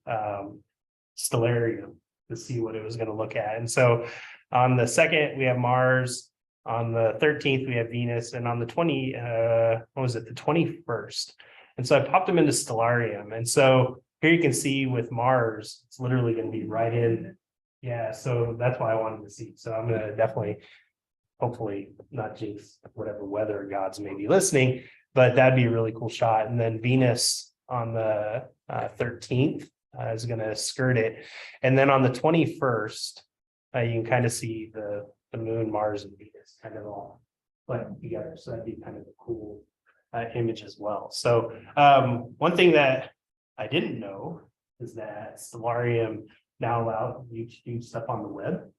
Stellarium to see what it was going to look at. And so on the 2nd, we have Mars. On the 13th, we have Venus, and on the 21st. And so I popped them into Stellarium. And so here you can see with Mars, it's literally going to be right in. Yeah, so that's why I wanted to see. So I'm going to definitely, hopefully not jinx whatever weather gods may be listening, but that'd be a really cool shot. And then Venus on the 13th is going to skirt it. And then on the 21st, you can kind of see the moon, Mars, and Venus kind of all like together. So that'd be kind of a cool image as well. So one thing that I didn't know is that Stellarium now allows you to do stuff on the web,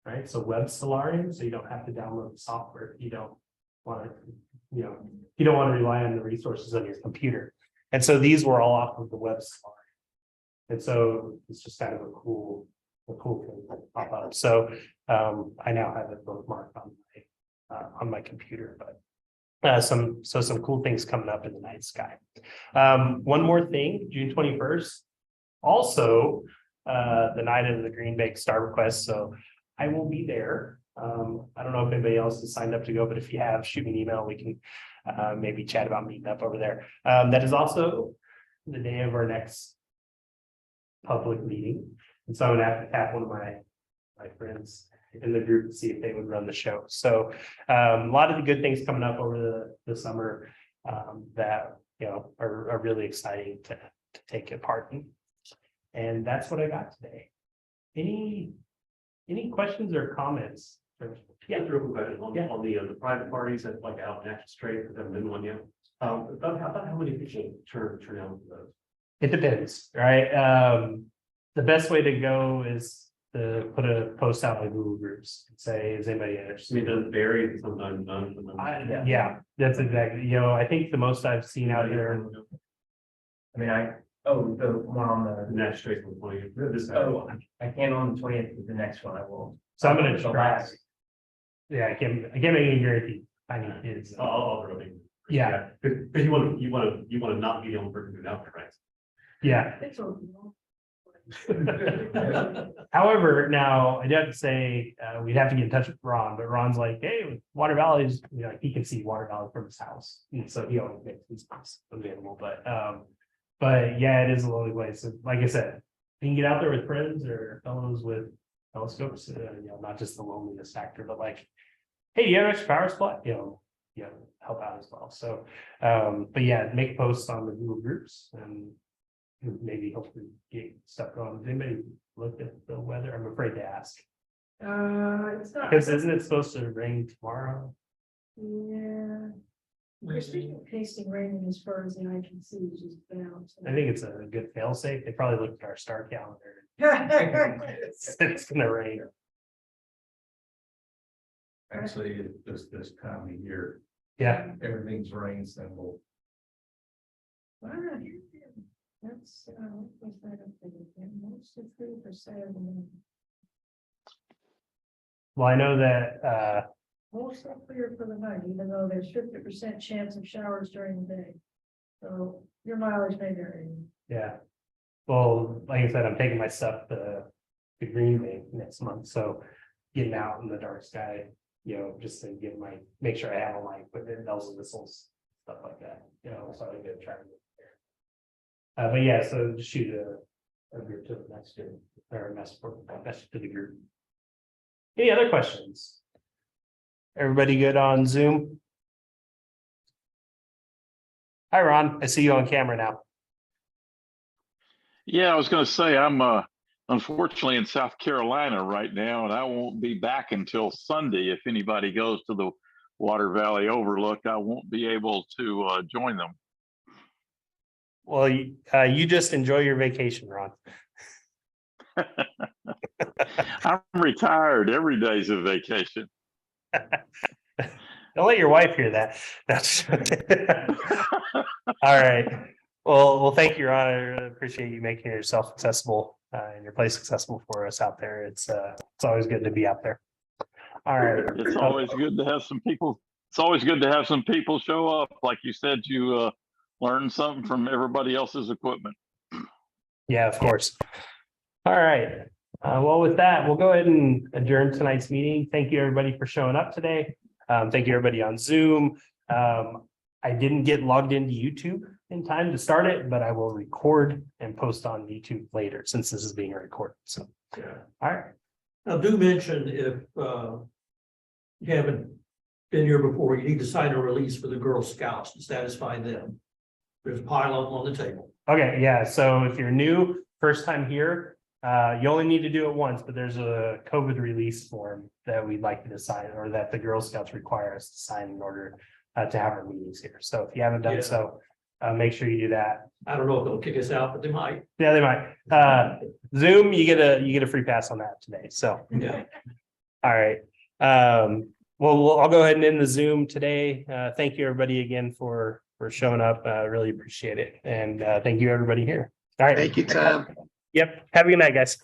right? So web Stellarium, so you don't have to download the software if you don't want to, you don't want to rely on the resources on your computer. And so these were all off of the web Stellarium. And so it's just kind of a cool thing to pop up. So I now have it bookmarked on my computer, but some cool things coming up in the night sky. One more thing, June 21st, also the night of the Green Bank Star Request. So I will be there. I don't know if anybody else has signed up to go, but if you have, shoot me an email. We can maybe chat about meeting up over there. That is also the day of our next public meeting. And so I'm gonna have to tap one of my friends in the group to see if they would run the show. So a lot of the good things coming up over the summer that are really exciting to take a part in. And that's what I got today. Any questions or comments? Yeah, real quick question on the private parties that like out in Action Straight, that haven't been one yet. About how many people turn out for those? It depends, right? The best way to go is to put a post out in Google Groups and say, is anybody I interested? mean, does it vary sometimes? Yeah, that's exactly, I think the most I've seen out there. I mean, the one on the, Action Straight from 20. This I can on the 20th, but the next one I will. So I'm gonna The try. last- Yeah, I can't make any guarantee. I need kids. I'll throw it. Yeah, Because you want to not be the only person who's out there, right? yeah. It's all. However, now I do have to say, we'd have to get in touch with Ron, but Ron's like, hey, Water Valley is, he can see Water Valley from his house. And so he always makes these things available, but yeah, it is a lonely place. So, like I said, you can get out there with friends or fellows with telescopes, not just the loneliness factor, but like, hey, do you have extra power supply? Help out as well. So, but yeah, make posts on the Google groups and maybe hopefully get stuff going. Has anybody looked at the weather? I'm afraid to ask. It's not. Because isn't it supposed to rain tomorrow? Yeah. We're speaking of tasting raining as far as the eye can see, which is down. I think it's a good fail safe. They probably looked at our star calendar. It's It's gonna rain. Actually, this time of year, Yeah, everything's rain symbol. That's, what was that up there again? Most of 3%. well, I know that Mostly clear for the night, even though there's 50% chance of showers during the day. So your mileage may vary. yeah. Well, like I said, I'm taking my stuff to Green Bay next month, so getting out in the dark sky, just to make sure I have all my equipment, bells and whistles, stuff like that, so I'm gonna try to get there. But yeah, so just shoot a group to the next year, or a message to the group. Any other questions? Everybody good on Zoom? Hi, Ron. I see you on camera now. Yeah, I was going to say I'm unfortunately in South Carolina right now, and I won't be back until Sunday. If anybody goes to the Water Valley Overlook, I won't be able to join them. Well, you just enjoy your vacation, Ron. I'm retired. Every day's a vacation. Don't let your wife hear that. That's all right. Well, thank you, Ron. I really appreciate you making yourself accessible and your place accessible for us out there. It's always good to be out there. All right. It's always good to have some people. It's always good to have some people show up. Like you said, you learn something from everybody else's equipment. Yeah, of course. All right. Well, with that, we'll go ahead and adjourn tonight's meeting. Thank you, everybody, for showing up today. Thank you, everybody on Zoom. I didn't get logged into YouTube in time to start it, but I will record and post on YouTube later since this is being recorded. So, Yeah. all right. Now, do mention if you haven't been here before, you need to sign a release for the Girl Scouts to satisfy them. There's a pile of them on the table. Okay, yeah. So if you're new, first time here, you only need to do it once, but there's a COVID release form that we'd like you to sign, or that the Girl Scouts require us to sign in order to have our meetings here. So if you haven't done Yeah. so, make sure you do that. I don't know if they'll kick us out, but they might. Yeah, they might. Zoom, you get a free pass on that today. So, Yeah. all right. Well, I'll go ahead and end the Zoom today. Thank you, everybody, again for showing up. Really appreciate it, and thank you, everybody here. All right. Thank you, Tom. Yep. Have a good night, guys.